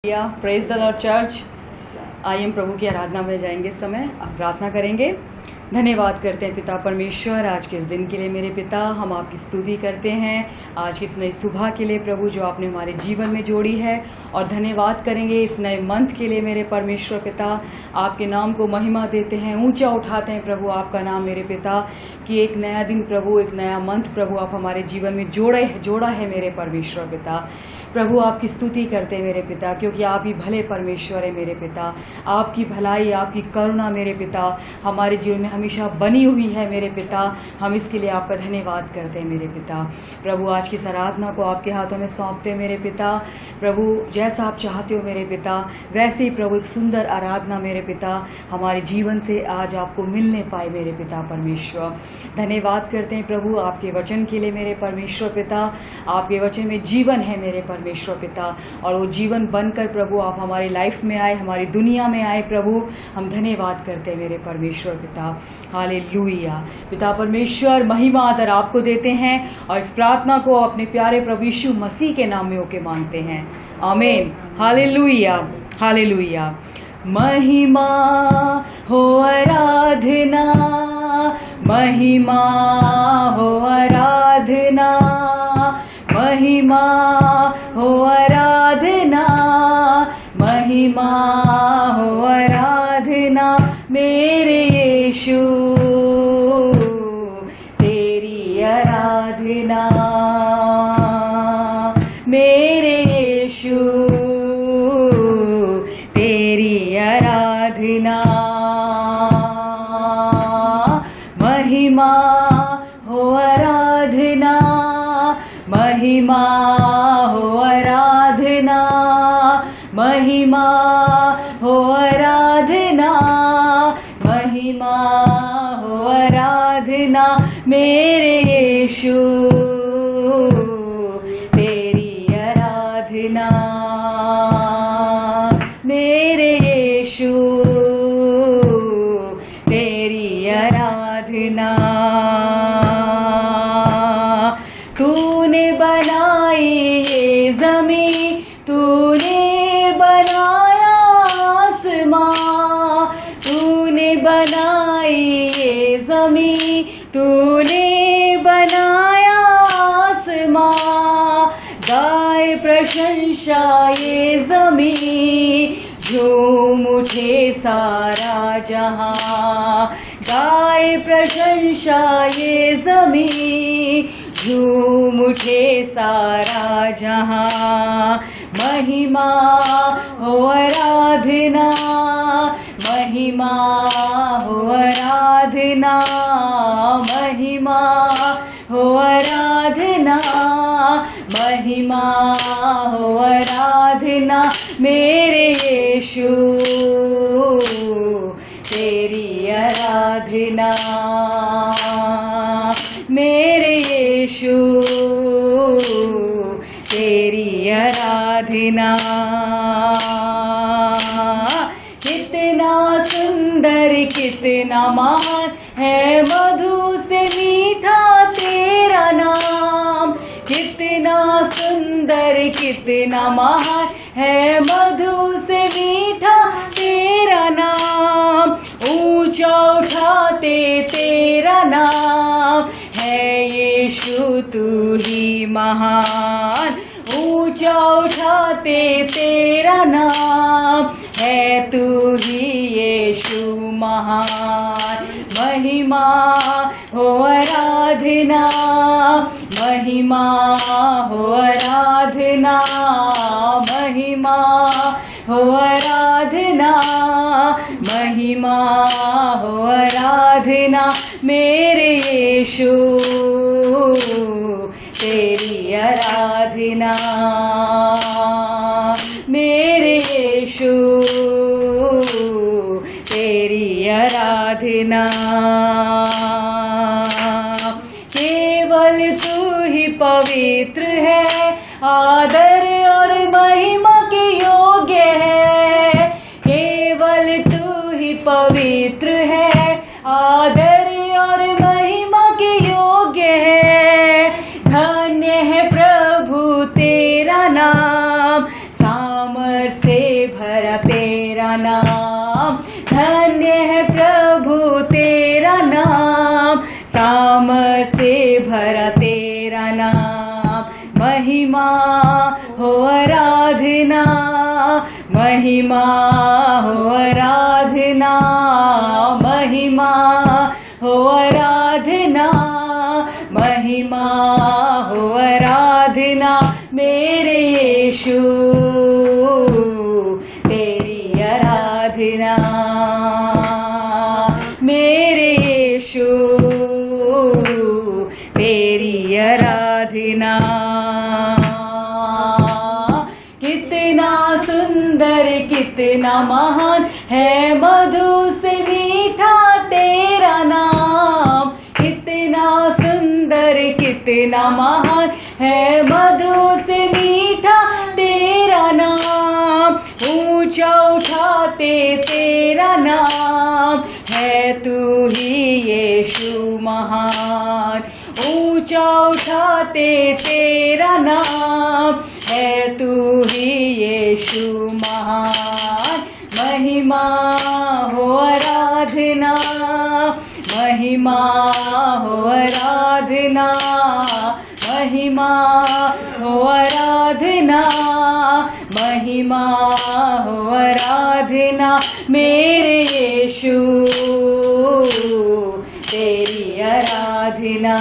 Praise the Lord church. आइए हम प्रभु की आराधना में जाएंगे। इस समय आप प्रार्थना करेंगे। धन्यवाद करते हैं पिता परमेश्वर आज के इस दिन के लिए। मेरे पिता, हम आपकी स्तुति करते हैं आज की इस नई सुबह के लिए प्रभु, जो आपने हमारे जीवन में जोड़ी है, और धन्यवाद करेंगे इस नए मंथ के लिए मेरे परमेश्वर पिता। आपके नाम को महिमा देते हैं, ऊंचा उठाते हैं प्रभु आपका नाम मेरे पिता, कि एक नया दिन प्रभु, एक नया मंथ प्रभु आप हमारे जीवन में जोड़ा है मेरे परमेश्वर पिता। प्रभु आपकी स्तुति करते हैं मेरे पिता, क्योंकि आप ही भले परमेश्वर है मेरे पिता। आपकी भलाई, आपकी करुणा मेरे पिता हमारे जीवन में हमेशा बनी हुई है मेरे पिता। हम इसके लिए आपका धन्यवाद करते हैं मेरे पिता। प्रभु आज की इस आराधना को आपके हाथों में सौंपते हैं मेरे पिता। प्रभु जैसा आप चाहते हो मेरे पिता, वैसे ही प्रभु एक सुंदर आराधना मेरे पिता हमारे जीवन से आज आपको मिलने पाए मेरे पिता परमेश्वर। धन्यवाद करते हैं प्रभु आपके वचन के लिए मेरे परमेश्वर पिता। आपके वचन में जीवन है मेरे परमेश्वर पिता, और वो जीवन बनकर प्रभु आप हमारी लाइफ में आए, हमारी दुनिया में आए प्रभु। हम धन्यवाद करते हैं मेरे परमेश्वर पिता। हालेलुया। पिता परमेश्वर महिमा आदर आपको देते हैं, और इस प्रार्थना को अपने प्यारे प्रभु यीशु मसीह के नाम में होके मांगते हैं। आमीन। Hallelujah hallelujah. महिमा हो आराधना, महिमा हो आराधना, महिमा हो आराधना, महिमा हो आराधना मेरे यीशु, तेरी आराधना मेरे यीशु, तेरी आराधना। महिमा हो आराधना, महिमा हो आराधना, महिमा हो आराधना, महिमा हो आराधना मेरे यीशु, तेरी आराधना मेरे यीशु, तेरी आराधना। तूने बनाई ये ज़मीं, तूने बनाया आसमां, तूने बनाई ये ज़मीं, तूने बनाया आसमां। गाए प्रशंसा ये ज़मीं, झूम उठे सारा जहां। गाए प्रशंसा ये ज़मीं, झूम उठे सारा जहां। महिमा हो आराधना, महिमा हो आराधना, महिमा हो आराधना, महिमा हो आराधना मेरे यीशु, तेरी आराधना मेरे यीशु, तेरी आराधना। कितना सुंदर कितना महान है, मधु से मीठा तेरा नाम। कितना सुंदर कितना महान है, मधु से मीठा तेरा नाम। ऊंचा उठाते तेरा नाम है यीशु, तू ही महान। ऊंचा उठाते तेरा नाम है, तू ही यीशु महान। महिमा हो आराधना, महिमा हो आराधना, महिमा हो आराधना, महिमा हो आराधना मेरे यीशु, तेरी आराधना मेरे यीशु, तेरी आराधना। केवल तू ही पवित्र है, आदर और महिमा के योग्य है। केवल तू ही पवित्र है, आदर और महिमा के योग्य है। धन्य है प्रभु तेरा नाम, सामर्थ से साम से भरा तेरा नाम, महिमा हो आराधना, महिमा हो आराधना, महिमा हो आराधना, महिमा हो आराधना, मेरे यीशु तेरी आराधना, मेरे यीशु तेरी आराधना। कितना सुंदर कितना महान है मधु से मीठा तेरा नाम, कितना सुंदर कितना महान है मधु से मीठा तेरा नाम, ऊंचा उठाते तेरा नाम है, तू ही यीशु महान, ऊंचा उठाते तेरा नाम है, तू ही यीशु महान, महिमा हो आराधना, महिमा हो आराधना, महिमा हो आराधना, महिमा हो आराधना, मेरे यीशु तेरी आराधना,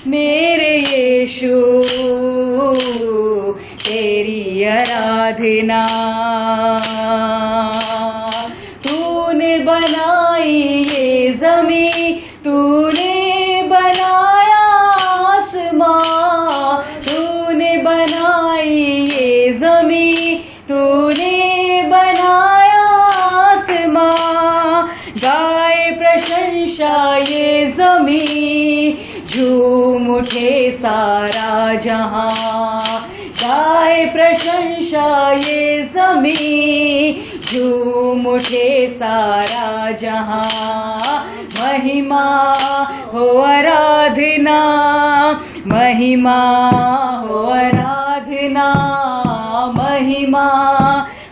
मेरे यीशु तेरी आराधना। तूने बनाई ये ज़मीं, तूने बनाया आसमां, तूने बनाई ये ज़मीं, तूने बनाया आसमां, गाए प्रशंसा ये ज़मीं, झूम उठे सारा जहां, गाए प्रशंसा ये ज़मीं, झूम उठे सारा जहां, महिमा हो आराधना, महिमा हो आराधना, महिमा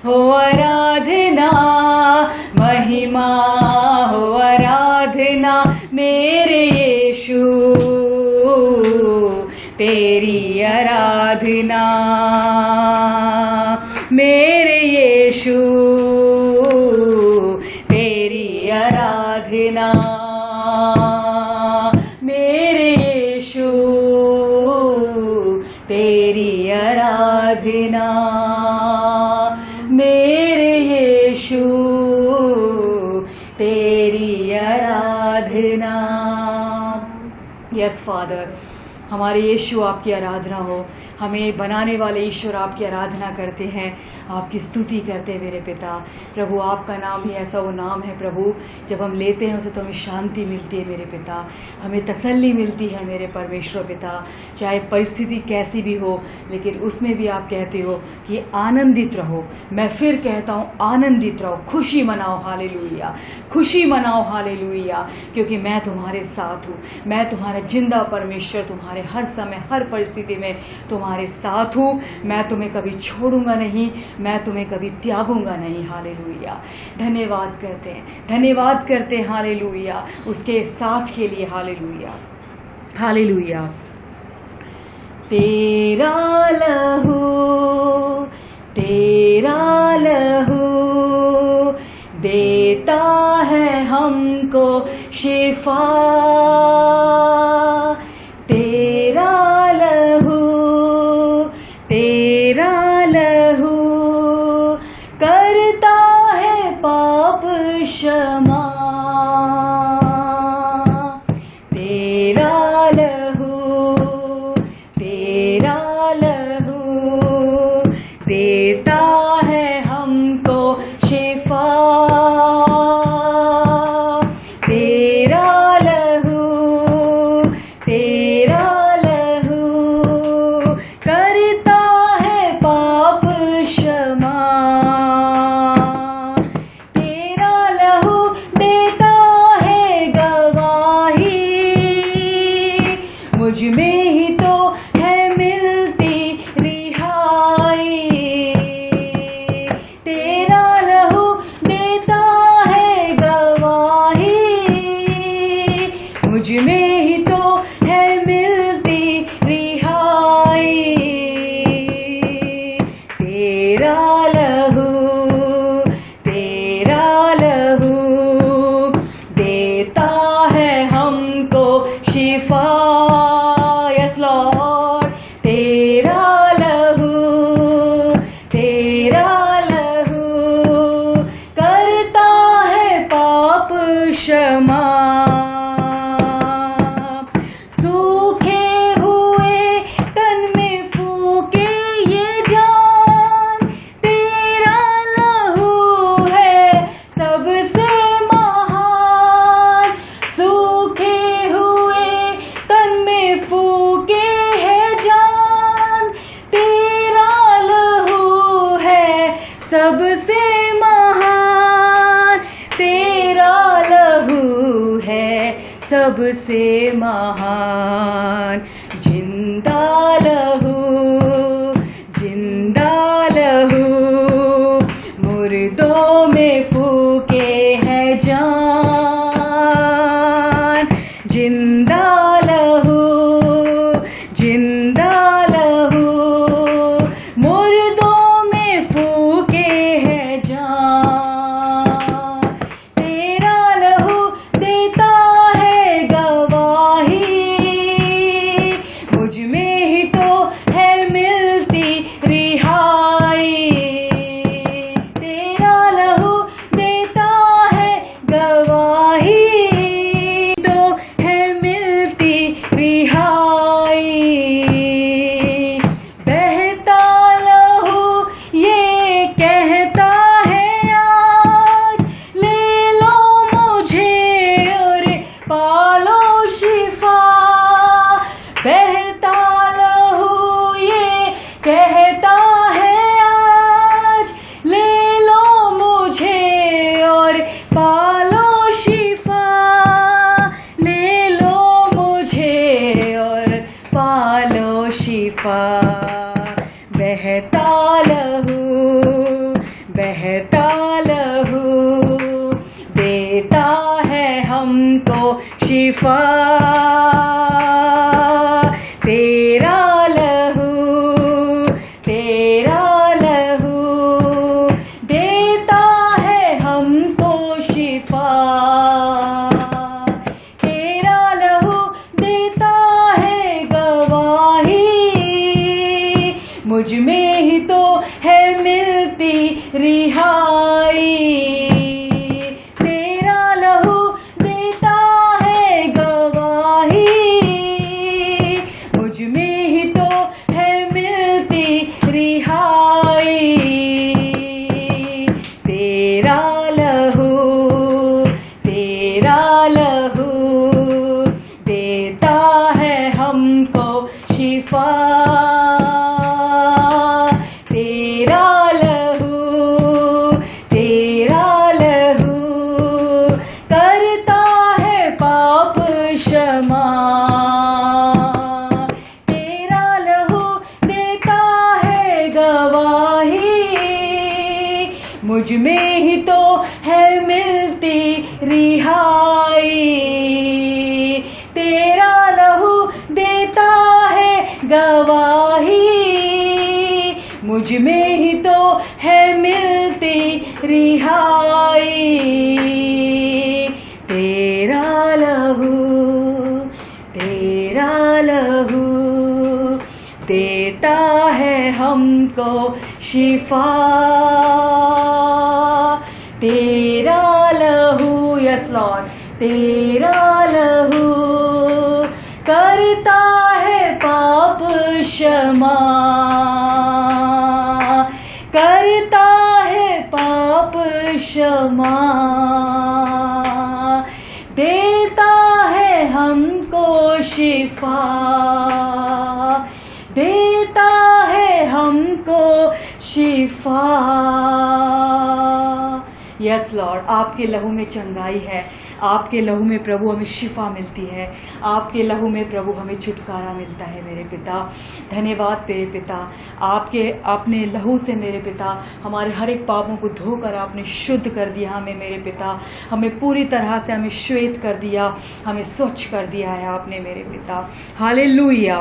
हो आराधना, महिमा हो आराधना, मेरे यीशु तेरी आराधना, मेरे यीशु तेरी आराधना, मेरे यीशु तेरी आराधना, मेरे यीशु तेरी आराधना। यस फादर, हमारे यीशु आपकी आराधना हो, हमें बनाने वाले ईश्वर आपकी आराधना करते हैं, आपकी स्तुति करते हैं मेरे पिता। प्रभु आपका नाम ही ऐसा वो नाम है प्रभु, जब हम लेते हैं उसे तो हमें शांति मिलती है मेरे पिता, हमें तसल्ली मिलती है मेरे परमेश्वर पिता। चाहे परिस्थिति कैसी भी हो, लेकिन उसमें भी आप कहते हो कि आनंदित रहो। मैं फिर कहता हूँ आनंदित रहो, खुशी मनाओ, हालेलुया, खुशी मनाओ, हालेलुया, क्योंकि मैं तुम्हारे साथ हूँ, मैं तुम्हारा जिंदा परमेश्वर, तुम्हारे हर समय हर परिस्थिति में तुम्हारे साथ हूँ। मैं तुम्हें कभी छोड़ूंगा नहीं, मैं तुम्हें कभी त्यागूंगा नहीं, हालेलुया। धन्यवाद करते हैं, धन्यवाद करते हैं, हालेलुया, उसके साथ के लिए, हालेलुया, हालेलुया। तेरा लहू, तेरा लहू देता है हमको शिफा, तेरा लहू, तेरा लहू करता है पाप क्षमा, तेरा लहू, तेरा लहू देता है हमको शिफा, तेरा लहू, तेरा लहू करता है पाप क्षमा, तेरा लहू देता है गवाही, मुझ में ही तो है मिलती रिहाई, तेरा लहू देता है गवाही, मुझ में ही तो है मिलती रिहाई। तेरा लहू देता है हमको शिफा। यस लॉर्ड, तेरा लहू करता है पाप क्षमा। सूखे हुए तन में फूके ये जान, तेरा लहू है सबसे महान। सूखे हुए तन में फूके है जान, तेरा लहू है सबसे महान। तेरा लहू है सबसे महान। जिंदा लहू मुर्दों में फूके है जान। जिंदा लहू मुर्दों में फूके है जान। तेरा लहू देता है गवाही। मुझ में ही तो है मिलती रिहाई। तेरा लहू देता है गवाही, तो है मिलती रिहाई। बहता लहू ये कहता है आज, ले लो मुझे और पालो शिफा। बहता लहू ये कहता है आज, ले लो मुझे और पालो शिफा। ले लो मुझे और पालो शिफा। बहता लहू देता है हमको शिफा। तेरा लहू देता है हमको शिफा। तेरा लहू देता है गवाही। मुझ में ही तो है मिलती रिहाई। तेरा लहू देता है गवाही। मुझ में ही तो है मिलती रिहाई। तेरा लहू देता है हमको शिफा। तेरा लहू करता है पाप क्षमा। तेरा लहू देता है गवाही। मुझ में ही तो है मिलती रिहाई। तेरा लहू देता है गवाही। मुझ में ही तो है मिलती रिहाई। तेरा लहू देता है हमको शिफा। तेरा लहू, यस लॉर्ड, तेरा लहू करता है पाप क्षमा। करता है पाप क्षमा। देता है हमको शिफा। देता है हमको शिफा। यस लॉर्ड, आपके लहू में चंगाई है, आपके लहू में प्रभु हमें शिफा मिलती है, आपके लहू में प्रभु हमें छुटकारा मिलता है मेरे पिता। धन्यवाद मेरे पिता, आपके अपने लहू से मेरे पिता हमारे हर एक पापों को धोकर आपने शुद्ध कर दिया हमें मेरे पिता, हमें पूरी तरह से हमें श्वेत कर दिया, हमें स्वच्छ कर दिया है आपने मेरे पिता। हालेलुया।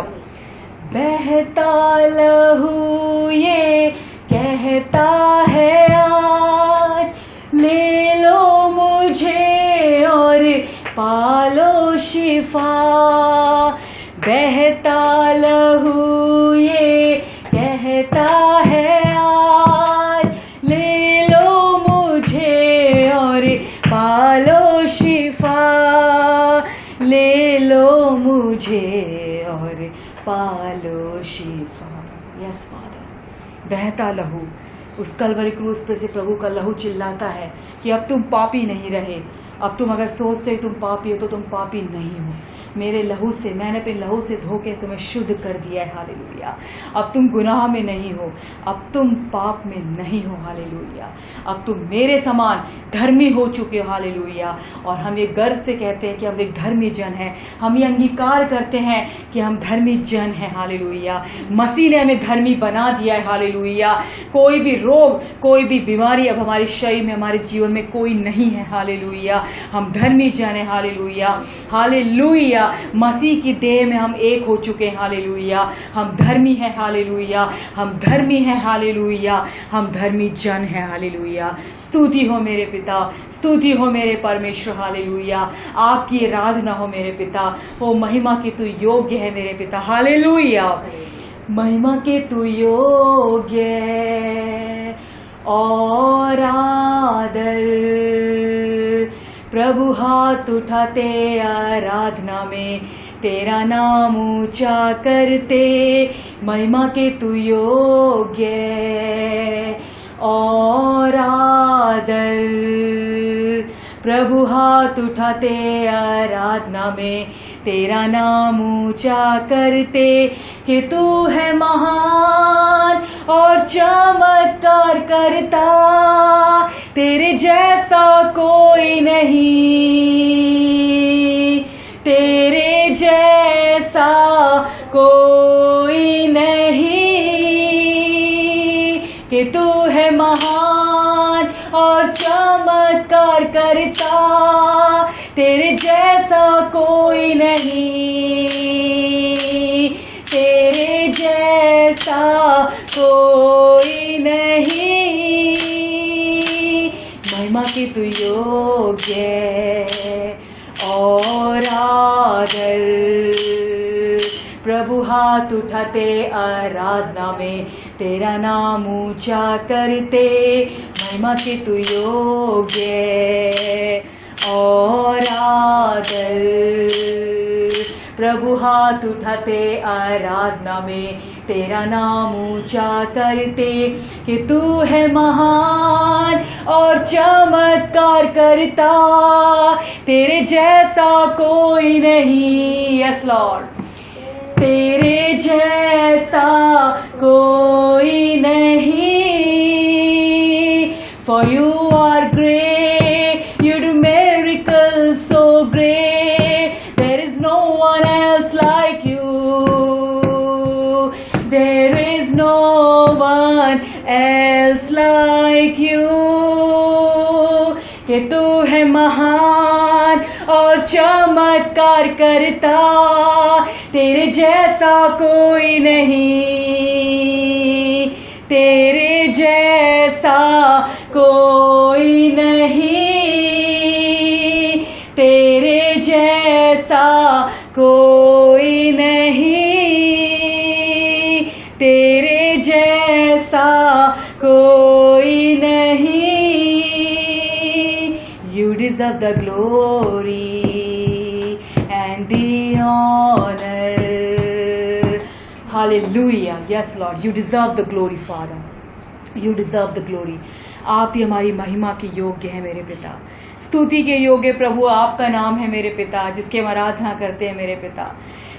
बहता लहू ये कहता है आज, ले लो मुझे और पालो शिफा। बहता लहू ये कहता है आज, ले लो मुझे और पालो शिफा। ले लो मुझे और पालो शिफा। Yes father. बहता लहू, उस कलवरी क्रूस पे से प्रभु का लहू चिल्लाता है कि अब तुम पापी नहीं रहे। अब तुम अगर सोचते हो तुम पापी हो तो तुम पापी नहीं हो। मेरे लहू से, मैंने अपने लहू से धो के तुम्हें शुद्ध कर दिया है। हालेलुया। अब तुम गुनाह में नहीं हो, अब तुम पाप में नहीं हो। हालेलुया। अब तुम मेरे समान धर्मी हो चुके हो। हालेलुया। और हम ये गर्व से कहते हैं कि हम एक धर्मी जन हैं। हम ये अंगीकार करते हैं कि हम धर्मी जन हैं। हालेलुया। मसीह ने हमें धर्मी बना दिया है। हालेलुया। कोई भी रोग, कोई भी बीमारी अब हमारे शरीर में, हमारे जीवन में कोई नहीं है। हालेलुया। हम धर्मी जन हैं। हालेलुया। हालेलुया। मसीह की देह में हम एक हो चुके हैं। हालेलुया। हम धर्मी हैं। हालेलुया। हम धर्मी हैं। हालेलुया। हम धर्मी जन हैं। हालेलुया। स्तुति हो मेरे पिता, स्तुति हो मेरे परमेश्वर। हालेलुया। आपकी आराधना हो मेरे पिता। हो महिमा की तू योग्य है मेरे पिता। हालेलुया। महिमा के तू योग्य और आदर। प्रभु हाथ उठाते आराधना में तेरा नाम ऊंचा करते। महिमा के तू योग्य और आदर। प्रभु हाथ उठाते आराधना में तेरा नाम ऊंचा करते कि तू है महान और चमत्कार करता। तेरे जैसा कोई नहीं, तेरे जैसा कोई नहीं, कि तू है महान और चमत्कार करता। तेरे जैसा कोई नहीं, तेरे जैसा कोई नहीं। महिमा की तू योग्य और आदर। प्रभु हाथ उठाते आराधना में तेरा नाम ऊंचा करते। महिमा की तू योग्य और आदर। प्रभु हाथ उठाते आराधना में तेरा नाम ऊंचा करते कि तू है महान और चमत्कार करता। तेरे जैसा कोई नहीं। Yes Lord. तेरे जैसा कोई नहीं। For you are great, you do miracles so great. There is no one else like you. There is no one else like you. कि तू है महान और चमत्कार करता। तेरे जैसा कोई नहीं, तेरे जैसा कोई नहीं, तेरे जैसा कोई नहीं, तेरे जैसा कोई नहीं। You deserve the glory and the honor. Hallelujah. Yes, Lord. You deserve the glory, Father. You deserve the glory. आप ही हमारी महिमा के योग्य है मेरे पिता। स्तुति के योग्य प्रभु आपका नाम है मेरे पिता, जिसके हम आराधना करते हैं मेरे पिता।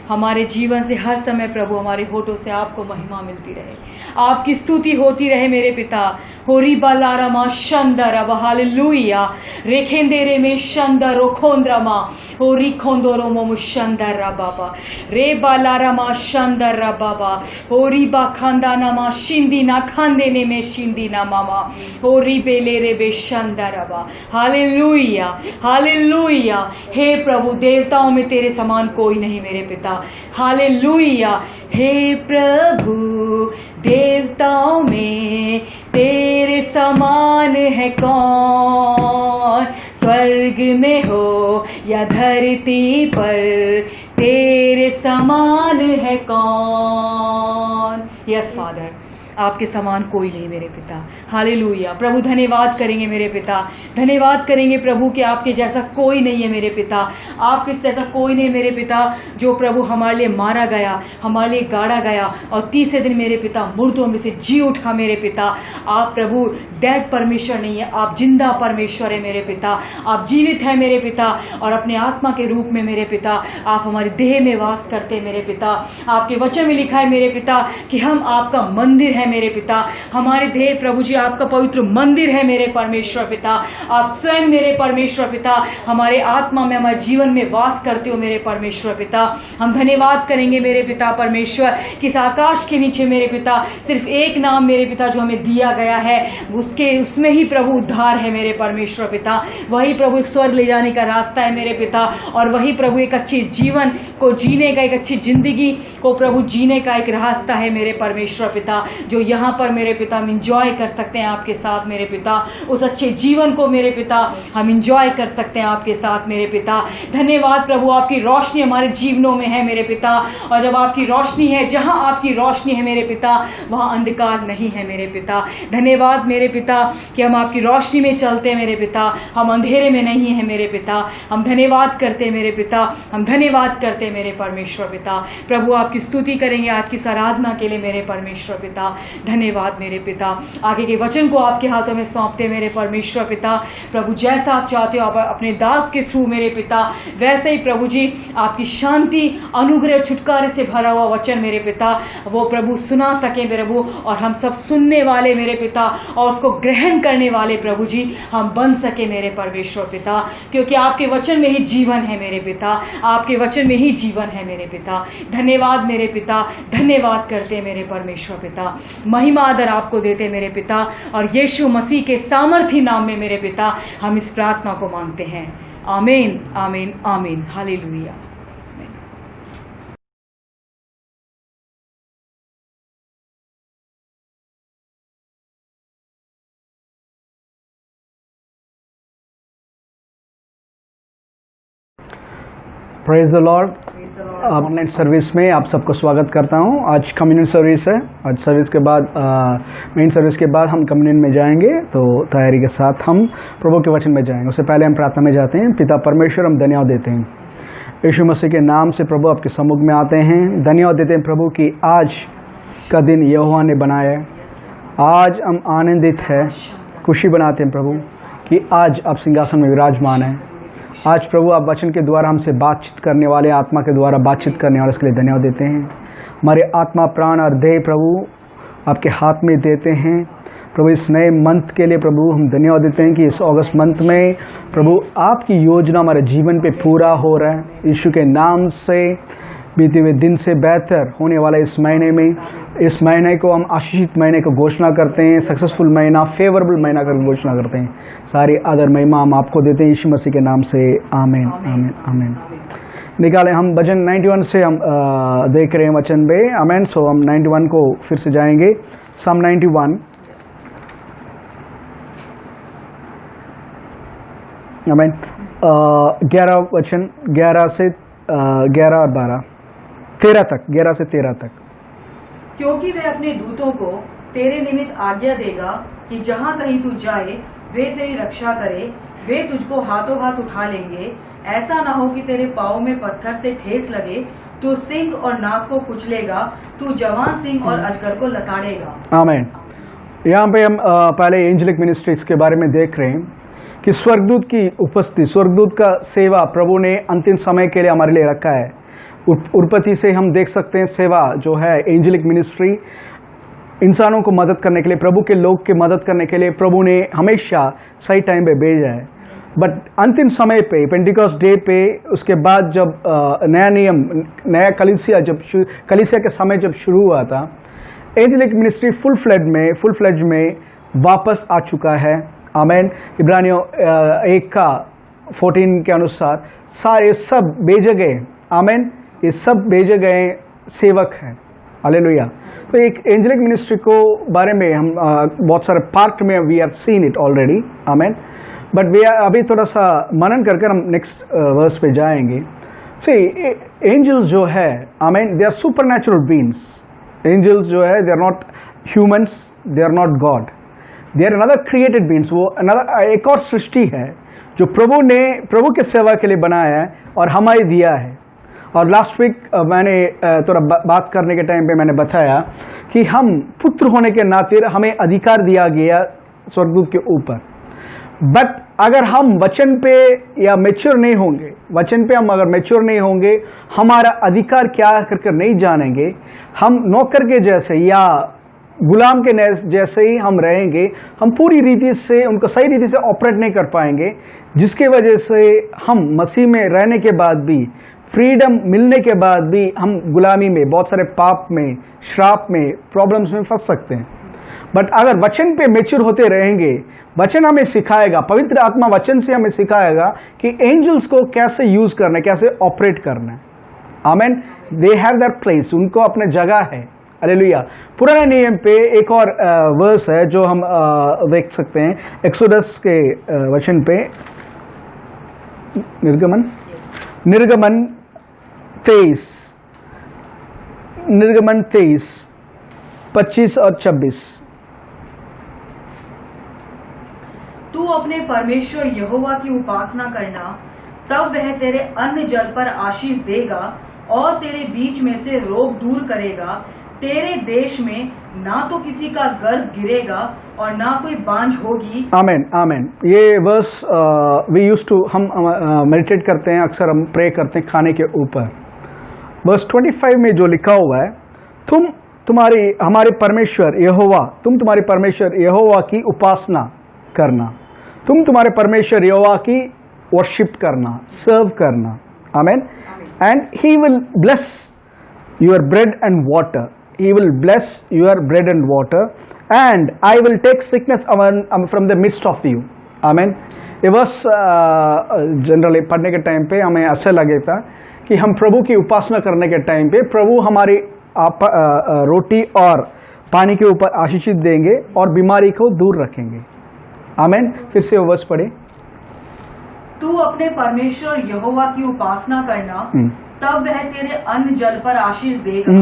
हमारे जीवन से हर समय प्रभु हमारे होठों से आपको महिमा मिलती रहे, आपकी स्तुति होती रहे मेरे पिता। होरी बालारामा शंदरब हालेलुया रेखेंदेरे में शंदर रोखोंद्रमा होरी खोंदोरो मोमु शंदर बाबा रे बालारामा शंदर बाबा होरी बा खांदानामा शिंदीना खांदेने में शिंदीना मामा होरी बेले रे बे शंदरबा हालेलुया हालेलुया। हे प्रभु देवताओं में तेरे समान कोई नहीं मेरे पिता, हालेलुया। हे प्रभु देवताओं में तेरे समान है कौन, स्वर्ग में हो या धरती पर तेरे समान है कौन। यस फादर, आपके समान कोई नहीं मेरे पिता, हालेलुया। प्रभु धन्यवाद करेंगे मेरे पिता, धन्यवाद करेंगे प्रभु कि आपके जैसा कोई नहीं है मेरे पिता, आपके जैसा कोई नहीं मेरे पिता, जो प्रभु हमारे लिए मारा गया, हमारे लिए गाड़ा गया और तीसरे दिन मेरे पिता मुर्दों में से जी उठा मेरे पिता। आप प्रभु डेड परमेश्वर नहीं है, आप जिंदा परमेश्वर है मेरे पिता, आप जीवित है मेरे पिता और अपने आत्मा के रूप में मेरे पिता आप हमारी देह में वास करते हैं मेरे पिता। आपके वचन में लिखा है मेरे पिता कि हम आपका मंदिर है मेरे पिता, हमारे देह प्रभु जी आपका पवित्र मंदिर है मेरे परमेश्वर पिता। आप स्वयं मेरे परमेश्वर पिता हमारे आत्मा में, हमारे जीवन में वास करते हो मेरे परमेश्वर पिता। हम धन्यवाद करेंगे मेरे पिता परमेश्वर कि इस आकाश के नीचे मेरे पिता सिर्फ एक नाम मेरे पिता जो हमें दिया गया है, उसमें ही प्रभु उद्धार है मेरे परमेश्वर पिता। वही प्रभु एक स्वर्ग ले जाने का रास्ता है मेरे पिता और वही प्रभु एक अच्छे जीवन को जीने का, एक अच्छी जिंदगी को प्रभु जीने का एक रास्ता है मेरे परमेश्वर पिता, जो यहाँ पर मेरे पिता हम इंजॉय कर सकते हैं आपके साथ मेरे पिता। उस अच्छे जीवन को मेरे पिता हम इंजॉय कर सकते हैं आपके साथ मेरे पिता। धन्यवाद प्रभु, आपकी रोशनी हमारे जीवनों में है मेरे पिता और जब आपकी रोशनी है, जहाँ आपकी रोशनी है मेरे पिता वहाँ अंधकार नहीं है मेरे पिता। धन्यवाद मेरे पिता कि हम आपकी रोशनी में चलते हैं मेरे पिता, हम अंधेरे में नहीं है मेरे पिता। हम धन्यवाद करते हैं मेरे पिता, हम धन्यवाद करते हैं मेरे परमेश्वर पिता। प्रभु आपकी स्तुति करेंगे आज की आराधना के लिए मेरे परमेश्वर पिता। धन्यवाद मेरे पिता। आगे के वचन को आपके हाथों में सौंपते मेरे परमेश्वर पिता। प्रभु जैसा आप चाहते हो आप अपने दास के थ्रू मेरे पिता वैसे ही प्रभु जी आपकी शांति, अनुग्रह, छुटकारे से भरा हुआ वचन मेरे पिता वो प्रभु सुना सके प्रभु और हम सब सुनने वाले मेरे पिता और उसको ग्रहण करने वाले प्रभु जी हम बन सके मेरे परमेश्वर पिता, क्योंकि आपके वचन में ही जीवन है मेरे पिता, आपके वचन में ही जीवन है मेरे पिता। धन्यवाद मेरे पिता, धन्यवाद करते मेरे परमेश्वर पिता। महिमा आदर आपको देते मेरे पिता और यीशु मसीह के सामर्थी नाम में मेरे पिता हम इस प्रार्थना को मांगते हैं। आमीन आमीन आमीन, hallelujah. Praise the Lord. Online service में आप सबको स्वागत करता हूं। आज कम्युनियन सर्विस है। आज सर्विस के बाद मेन सर्विस के बाद हम कम्युनियन में जाएंगे, तो तैयारी के साथ हम प्रभु के वचन में जाएंगे। उससे पहले हम प्रार्थना में जाते हैं। पिता परमेश्वर, हम धन्यवाद देते हैं यीशु मसीह के नाम से प्रभु आपके सम्मुख में आते हैं। धन्यवाद देते हैं प्रभु कि आज का दिन यहोवा ने बनाया है। आज हम आनंदित है, खुशी बनाते हैं प्रभु कि आज आप सिंहासन में विराजमान हैं। आज प्रभु आप वचन के द्वारा हमसे बातचीत करने वाले, आत्मा के द्वारा बातचीत करने वाले, इसके लिए धन्यवाद देते हैं। हमारे आत्मा, प्राण और देह प्रभु आपके हाथ में देते हैं प्रभु। इस नए मंथ के लिए प्रभु हम धन्यवाद देते हैं कि इस अगस्त मंथ में प्रभु आपकी योजना हमारे जीवन पे पूरा हो रहा है। यीशु के नाम से बीते हुए दिन से बेहतर होने वाला इस महीने में, इस महीने को हम आशीषित महीने को घोषणा करते हैं, सक्सेसफुल महीना, फेवरेबल महीना कर घोषणा करते हैं। सारी आदर महिमा हम आपको देते हैं यीशु मसीह के नाम से, आमीन आमीन आमीन। निकालें हम वचन 91 से हम देख रहे हैं वचन में, आमीन। सो हम 91 को फिर से जाएंगे। Psalm 91, आमीन। 11 वचन, 11 से 11 और 12, 13 तक, 11 से 13 तक। क्योंकि वे अपने दूतों को तेरे निमित्त आज्ञा देगा कि जहाँ कहीं तू जाए वे तेरी रक्षा करे, वे तुझको हाथों हाथ उठा लेंगे, ऐसा ना हो कि तेरे पाँव में पत्थर से ठेस लगे। तू सिंह और नाग को कुचलेगा, तू जवान सिंह और अजगर को लताड़ेगा। आमीन। यहाँ पे हम पहले एंजेलिक मिनिस्ट्रीज के बारे में देख रहे हैं कि स्वर्गदूत की उपस्थिति, स्वर्गदूत का सेवा प्रभु ने अंतिम समय के लिए हमारे लिए रखा है। उत्पत्ति से हम देख सकते हैं सेवा जो है एंजेलिक मिनिस्ट्री, इंसानों को मदद करने के लिए, प्रभु के लोग की मदद करने के लिए प्रभु ने हमेशा सही टाइम पे भेजा है। बट अंतिम समय पे पेंटिकॉस्ट डे पे, उसके बाद जब नया नियम, नया कलीसिया के समय जब शुरू हुआ था, एंजेलिक मिनिस्ट्री फुल फ्लेज में वापस आ चुका है। आमेन। इब्रानियों 1:14 के अनुसार सारे सब भेजे गए, आमेन, ये सब भेजे गए सेवक हैं। हालेलुया। तो एक एंजेलिक मिनिस्ट्री को बारे में हम बहुत सारे पार्ट में we have seen it already, amen, but we अभी थोड़ा सा मनन कर हम नेक्स्ट वर्स पे जाएंगे। सी एंजल्स जो है, amen, they are supernatural beings. Angels जो है they are not humans, they are not God, they are another created beings. वो एक और सृष्टि है जो प्रभु ने प्रभु के सेवा के लिए बनाया है और हमें दिया है। और लास्ट वीक मैंने थोड़ा बात करने के टाइम पे मैंने बताया कि हम पुत्र होने के नाते हमें अधिकार दिया गया स्वर्गदूत के ऊपर। बट अगर हम वचन पे या मैच्योर नहीं होंगे, वचन पे हम अगर मैच्योर नहीं होंगे, हमारा अधिकार क्या करके नहीं जानेंगे, हम नौकर के जैसे या गुलाम के जैसे ही हम रहेंगे, हम पूरी रीति से उनको सही रीति से ऑपरेट नहीं कर पाएंगे, जिसके वजह से हम मसीह में रहने के बाद भी, फ्रीडम मिलने के बाद भी हम गुलामी में, बहुत सारे पाप में, श्राप में, प्रॉब्लम्स में फंस सकते हैं। बट अगर वचन पे मैच्योर होते रहेंगे, वचन हमें सिखाएगा, पवित्र आत्मा वचन से हमें सिखाएगा कि एंजल्स को कैसे यूज करना है, कैसे ऑपरेट करना है। Amen. They have their place, उनको अपने जगह है। हालेलुया। पुराने नियम पे एक और वर्स है जो हम देख सकते हैं, एक्सोडस के वचन पे, निर्गमन 23, 25 और 26। तू अपने परमेश्वर यहोवा की उपासना करना, तब वह तेरे अन्न जल पर आशीष देगा और तेरे बीच में से रोग दूर करेगा। तेरे देश में ना तो किसी का गर्भ गिरेगा और ना कोई बांझ होगी। आमेन, आमेन। ये वर्स वी यूज टू, हम मेडिटेट करते हैं, अक्सर हम प्रे करते हैं खाने के ऊपर। वर्स 25 में जो लिखा हुआ है, हमारे परमेश्वर यहोवा, तुम्हारे परमेश्वर यहोवा की उपासना करना, तुम्हारे परमेश्वर यहोवा की वर्शिप करना, सर्व करना। Amen. And he will bless your bread and water, he will bless your bread and water, and I will take sickness from the midst of you. Amen. ये वर्स जनरली पढ़ने के time पे हमें ऐसा लगे था कि हम प्रभु की उपासना करने के टाइम पे प्रभु हमारी रोटी और पानी के ऊपर आशीषित देंगे और बीमारी को दूर रखेंगे। आमेन। फिर से वो वर्स पढ़े। तू अपने परमेश्वर यहोवा की उपासना करना, तब वह तेरे अन्न जल पर आशीष देगा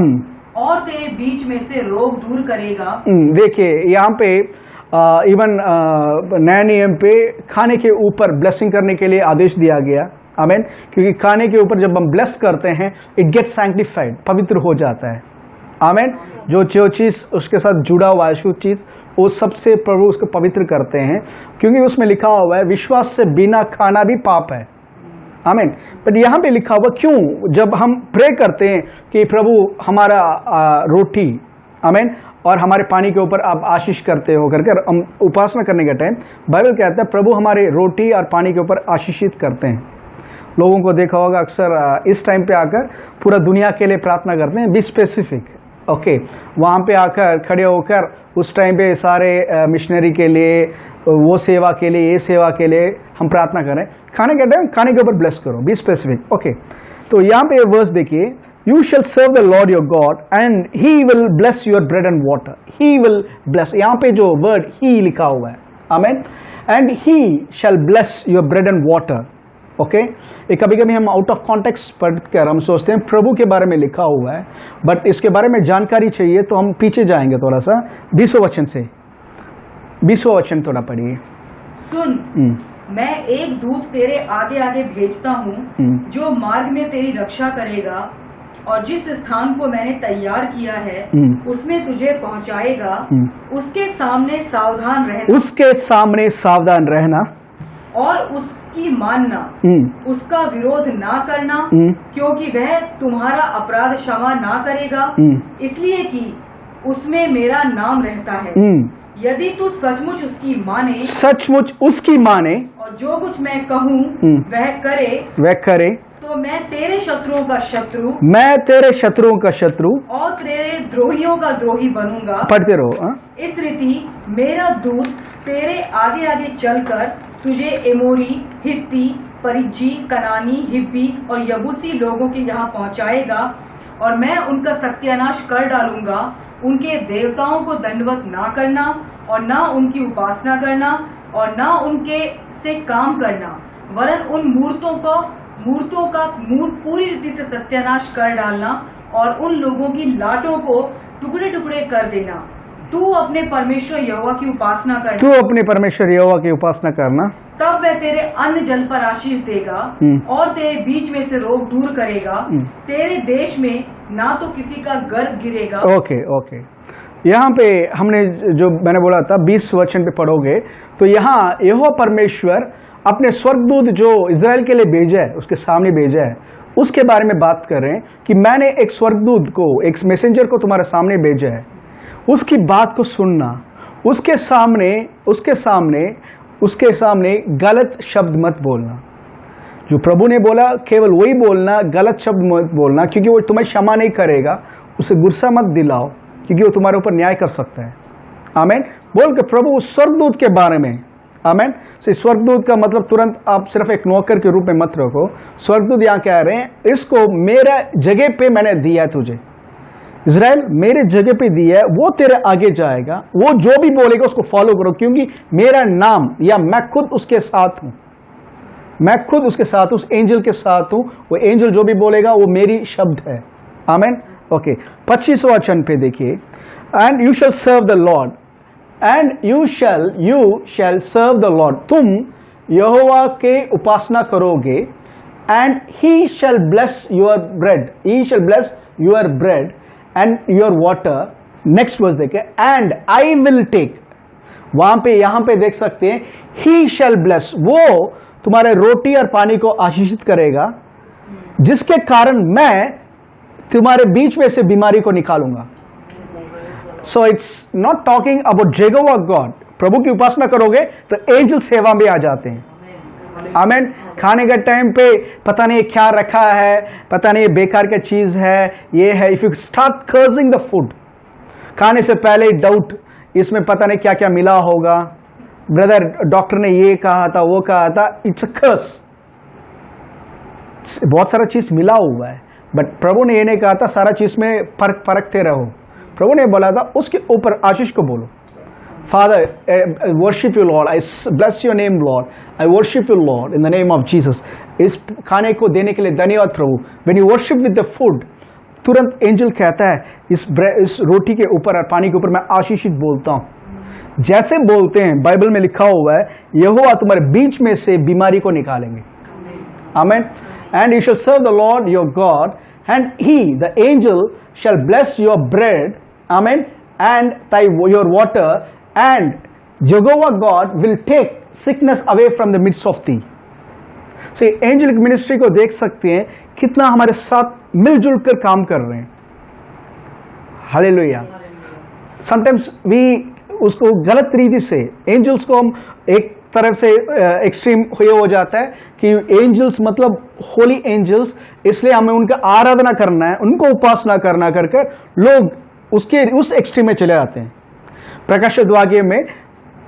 और तेरे बीच में से रोग दूर करेगा। देखिए यहाँ पे इवन नया नियम पे खाने के ऊपर ब्लेसिंग करने के लिए आदेश दिया गया। आमेन। क्योंकि खाने के ऊपर जब हम ब्लेस करते हैं, इट गेट्स सैंक्टिफाइड, पवित्र हो जाता है। आमेन। जो चीज़ उसके साथ जुड़ा हुआ है, शुद्ध चीज़, वो सबसे प्रभु उसको पवित्र करते हैं, क्योंकि उसमें लिखा हुआ है विश्वास से बिना खाना भी पाप है। आमीन। बट यहाँ पे लिखा हुआ क्यों, जब हम प्रे करते हैं कि प्रभु हमारा रोटी, आमीन, और हमारे पानी के ऊपर आप आशीष करते हो करके हम उपासना करने के टाइम बाइबल कहता है प्रभु हमारे रोटी और पानी के ऊपर आशीषित करते हैं। लोगों को देखा होगा अक्सर इस टाइम पे आकर पूरा दुनिया के लिए प्रार्थना करते हैं, बी स्पेसिफिक, ओके। वहाँ पे आकर खड़े होकर उस टाइम पे सारे मिशनरी के लिए, वो सेवा के लिए, ये सेवा के लिए हम प्रार्थना करें। खाने के टाइम खाने के ऊपर ब्लेस करो, बी स्पेसिफिक, ओके। तो यहाँ पे वर्स देखिए, you shall serve the lord your god and he will bless your bread and water. He will bless, यहाँ पे जो वर्ड ही लिखा हुआ है, amen, and he shall bless your bread and water, okay. ये कभी कभी हम आउट ऑफ कॉन्टेक्स्ट पढ़कर हम सोचते हैं प्रभु के बारे में लिखा हुआ है, बट इसके बारे में जानकारी चाहिए तो हम पीछे जाएंगे थोड़ा सा 20वें वचन से। 20वां वचन थोड़ा पढ़िए। सुन, मैं एक दूत तेरे आगे आगे भेजता हूँ, जो मार्ग में तेरी रक्षा करेगा और जिस स्थान को मैंने तैयार किया है उसमें तुझे पहुँचाएगा। उसके सामने सावधान रहना, उसके सामने सावधान रहना, और उसकी उसकी मानना, उसका विरोध ना करना, क्योंकि वह तुम्हारा अपराध क्षमा ना करेगा, इसलिए कि उसमें मेरा नाम रहता है। यदि तू सचमुच उसकी माने और जो कुछ मैं कहूँ वह करे तो मैं तेरे शत्रुओं का शत्रु और तेरे द्रोहियों का द्रोही बनूंगा। पढ़ते रहो। इस रीति मेरा दूत तेरे आगे आगे चलकर तुझे एमोरी, हित्ती, परिज्जी, कनानी, हिब्बी और यबूसी लोगों के यहाँ पहुँचाएगा, और मैं उनका सत्यानाश कर डालूंगा। उनके देवताओं को दंडवत ना करना और ना उनकी उपासना करना और ना उनके से काम करना, वरन उन मूर्तों का पूरी रीति से सत्यानाश कर डालना और उन लोगों की लाटों को टुकड़े टुकड़े कर देना। तू अपने परमेश्वर यहोवा की उपासना करना, तब वह तेरे अन्न जल पर आशीष देगा और तेरे बीच में से रोग दूर करेगा। तेरे देश में ना तो किसी का गर्भ गिरेगा। ओके। यहाँ पे हमने जो मैंने बोला था 20 वचन पे पढ़ोगे तो यहाँ यहोवा परमेश्वर अपने स्वर्गदूत जो इजराइल के लिए भेजा है, उसके सामने भेजा है, उसके बारे में बात कर रहे हैं कि मैंने एक स्वर्गदूत को, एक मैसेंजर को तुम्हारे सामने भेजा है। उसकी बात को सुनना, उसके सामने गलत शब्द मत बोलना। जो प्रभु ने बोला केवल वही बोलना, गलत शब्द मत बोलना, क्योंकि वो तुम्हें क्षमा नहीं करेगा। उसे गुस्सा मत दिलाओ, क्योंकि वो तुम्हारे ऊपर न्याय कर सकता है। आमीन बोल के प्रभु स्वर्गदूत के बारे में, आमीन। स्वर्गदूत का मतलब तुरंत आप सिर्फ एक नौकर के रूप में मत रखो। स्वर्गदूत यहाँ कह रहे हैं, इसको मेरा जगह पे मैंने दिया है तुझे, इज़राइल मेरे जगह पे दिया है, वो तेरे आगे जाएगा। वो जो भी बोलेगा उसको फॉलो करो, क्योंकि मेरा नाम या मैं खुद उसके साथ हूं, उस एंजल के साथ हूं। वो एंजल जो भी बोलेगा वो मेरी शब्द है। आमीन। ओके 25वां वचन पे देखिए, and you shall serve the lord, you shall serve the lord. तुम यहोवा के उपासना करोगे, and he shall bless your bread and your water. Next verse देखे, एंड आई विल टेक। वहां पे यहां पे देख सकते हैं, ही शैल ब्लेस, वो तुम्हारे रोटी और पानी को आशीषित करेगा, जिसके कारण मैं तुम्हारे बीच में से बीमारी को निकालूंगा। So it's not talking about Jehovah God. प्रभु की उपासना करोगे तो एंजल सेवा में आ जाते हैं। आमीन। खाने के टाइम पे पता नहीं क्या रखा है, पता नहीं बेकार का चीज है, ये है। If you start cursing the food, खाने से पहले डाउट, इसमें पता नहीं क्या क्या मिला होगा, ब्रदर डॉक्टर ने ये कहा था, वो कहा था, इट्स अ कर्स। बहुत सारा चीज मिला हुआ है, बट प्रभु ने ये नहीं कहा था सारा चीज में परखते रहो। प्रभु ने बोला था उसके ऊपर आशीष को बोलो। Father, I worship you, Lord. I bless your name, Lord. I worship you, Lord, in the name of Jesus. इस खाने को देने के लिए धन्यवाद प्रभु। When you worship with the food, तुरंत एंजल कहता है इस रोटी के ऊपर और पानी के ऊपर मैं आशीषित बोलता हूँ। जैसे बोलते हैं, बाइबल में लिखा हुआ है, यहोवा तुम्हारे बीच में से बीमारी को निकालेंगे। आमीन। And you shall serve the Lord your God, and he, the angel, shall bless your bread, amen, and your water, and Jehovah God will take sickness away from the midst of thee. So angelic ministry को देख सकते हैं कितना हमारे साथ मिलजुल कर काम कर रहे हैं। हालेलुया। Sometimes we उसको गलत रीति से एंजल्स को हम एक तरफ से एक्सट्रीम हो जाता है कि एंजल्स मतलब होली एंजल्स, इसलिए हमें उनका आराधना करना है, उनको उपासना करना कर लोग उस एक्सट्रीम में चले जाते हैं। प्रकाशित वाक्य में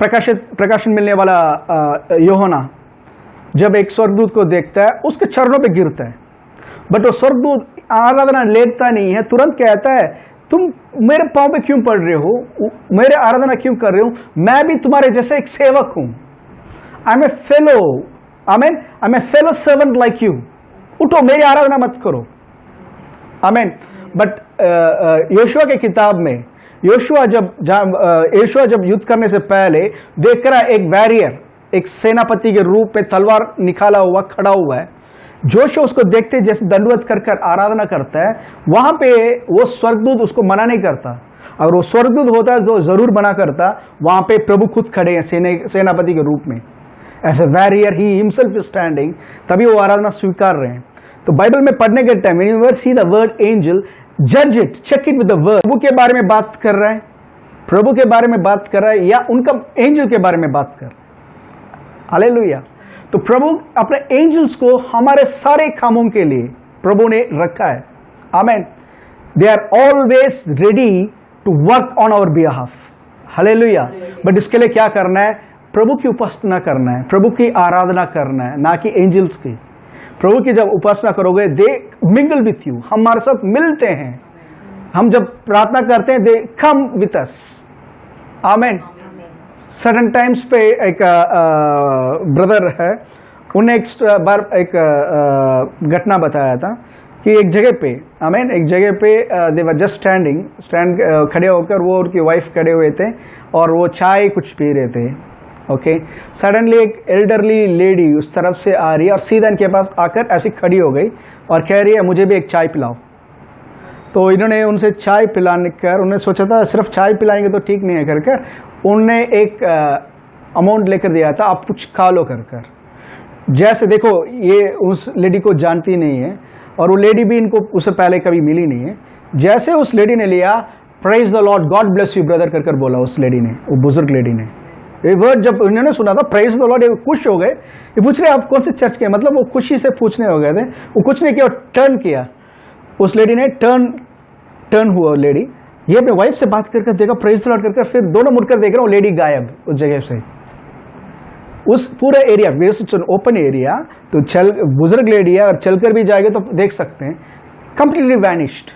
प्रकाशन मिलने वाला यूहन्ना जब एक स्वर्गदूत को देखता है, उसके चरणों पे गिरता है, बट वो स्वर्गदूत आराधना लेता नहीं है, तुरंत कहता है तुम मेरे पांव पे क्यों पड़ रहे हो, मेरे आराधना क्यों कर रहे हो, मैं भी तुम्हारे जैसे एक सेवक हूं। I am a fellow, amen, I am a fellow servant like you. उठो, मेरी आराधना मत करो। आमीन। बट योशुआ के किताब में योशुआ जब युद्ध करने से पहले देख रहा एक वॉरियर, एक सेनापति के रूप में तलवार निकाला हुआ खड़ा हुआ है। जोशुआ उसको देखते जैसे दंडवत कर आराधना करता है, वहां पे वो स्वर्गदूत उसको मना नहीं करता। अगर वो स्वर्गदूत होता जो जरूर मना करता। वहां पे प्रभु खुद खड़े हैं सेनापति के रूप में। As a warrior he himself is standing, तभी वो आराधना स्वीकार रहे हैं। तो बाइबल में पढ़ने के time when you see the word angel, जज it, check it with the word. प्रभु के बारे में बात कर रहा है, प्रभु के बारे में बात कर रहा है या उनका एंजल के बारे में बात कर रहा है। हालेलुया। तो प्रभु अपने एंजल्स को हमारे सारे कामों के लिए प्रभु ने रखा है। Amen. They are always ready to work on our behalf. Hallelujah. But इसके लिए क्या करना है? प्रभु की उपासना करना है, प्रभु की आराधना करना है, ना कि एंजल्स की। प्रभु की जब उपासना करोगे, दे मिंगल विथ यू, हमारे साथ मिलते हैं। हम जब प्रार्थना करते हैं, they come with us. Amen. Sudden times पे एक ब्रदर है, उन्हें एक बार एक घटना बताया था कि एक जगह पे, आमेन, एक जगह पे दे वर जस्ट स्टैंड खड़े होकर वो और की वाइफ खड़े हुए थे और वो चाय कुछ पी रहे थे। ओके, सडनली एक एल्डरली लेडी उस तरफ से आ रही है और सीधा इनके पास आकर ऐसी खड़ी हो गई और कह रही है मुझे भी एक चाय पिलाओ। तो इन्होंने उनसे चाय पिलाने कर, उन्होंने सोचा था सिर्फ चाय पिलाएंगे तो ठीक नहीं है कर कर उनने एक अमाउंट लेकर दिया था, आप कुछ खा लो कर कर। जैसे देखो ये उस लेडी को जानती नहीं है और वो लेडी भी इनको उससे पहले कभी मिली नहीं है। जैसे उस लेडी ने लिया, praise the Lord, God bless you brother कर बोला उस लेडी ने, वो बुजुर्ग लेडी ने। ये वर्ड जब उन्होंने सुना था प्रेज द लॉर्ड, ये खुश हो गए। ये पूछ रहे आप कौन से चर्च के, मतलब वो खुशी से पूछने हो गए थे। वो कुछ नहीं किया, टर्न किया उस लेडी ने, टर्न हुआ लेडी, ये अपने वाइफ से बात करके देखा प्रेज द लॉर्ड करके, फिर दोनों मुड़कर देख रहा हूँ लेडी गायब उस जगह से। उस पूरा area, it's an open area, तो चल बुजुर्ग लेडी है और चलकर भी जाएंगे तो देख सकते हैं, completely vanished.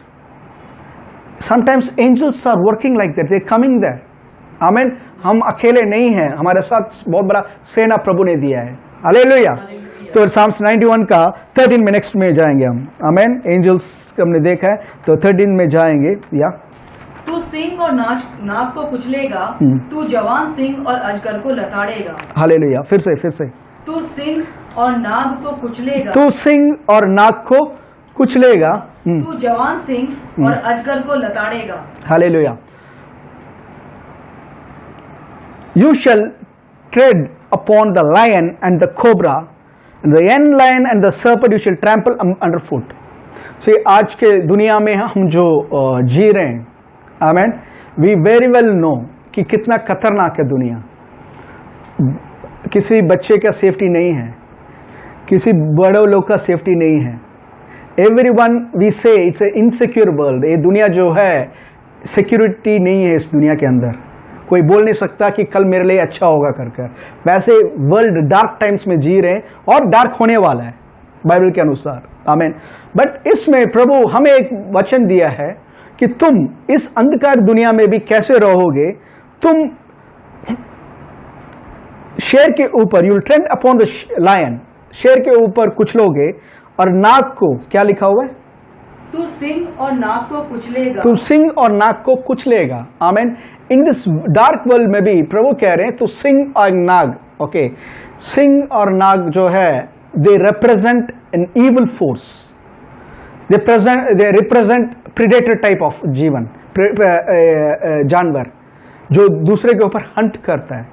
Sometimes angels are working like that, they are coming there. Amen. हम अकेले नहीं हैं, हमारे साथ बहुत बड़ा सेना प्रभु ने दिया है। हालेलुया। तो साम्स 91 का 13 में नेक्स्ट में जाएंगे हम। आमेन। एंजल्स हमने देखा है, तो 13 में जाएंगे। या तू सिंह और नाग को कुचलेगा, तू जवान सिंह और अजगर को लताड़ेगा। हालेलुया। फिर से तू सिंह और नाग को कुचलेगा, तू सिंह और नाग को कुचलेगा, तू जवान सिंह और अजगर को लताड़ेगा। Hallelujah. You shall tread upon the lion and the cobra, and the young lion and the serpent you shall trample underfoot. So आज के दुनिया में हम जो जी रहे हैं, आमेन, we very well know कि कितना खतरनाक है दुनिया। किसी बच्चे का सेफ्टी नहीं है, किसी बड़े लोग का सेफ्टी नहीं है। Everyone we say it's an insecure world. ये दुनिया जो है सिक्योरिटी नहीं है। इस दुनिया के अंदर कोई बोल नहीं सकता कि कल मेरे लिए अच्छा होगा कर। वैसे वर्ल्ड डार्क टाइम्स में जी रहे हैं और डार्क होने वाला है बाइबल के अनुसार। आमीन। बट इसमें प्रभु हमें एक वचन दिया है कि तुम इस अंधकार दुनिया में भी कैसे रहोगे। तुम शेर के ऊपर, you will tread upon the lion, शेर के ऊपर कुचलोगे, और नाग को क्या लिखा हुआ है? तू सिंह और नाग को कुचलेगा। तू सिंह और नाग को कुचलेगा। आमीन। इन दिस डार्क वर्ल्ड में भी प्रभु कह रहे हैं तू सिंह और नाग। ओके, सिंह और नाग जो है they represent an evil force, they represent predator type of जीवन, जानवर जो दूसरे के ऊपर हंट करता है।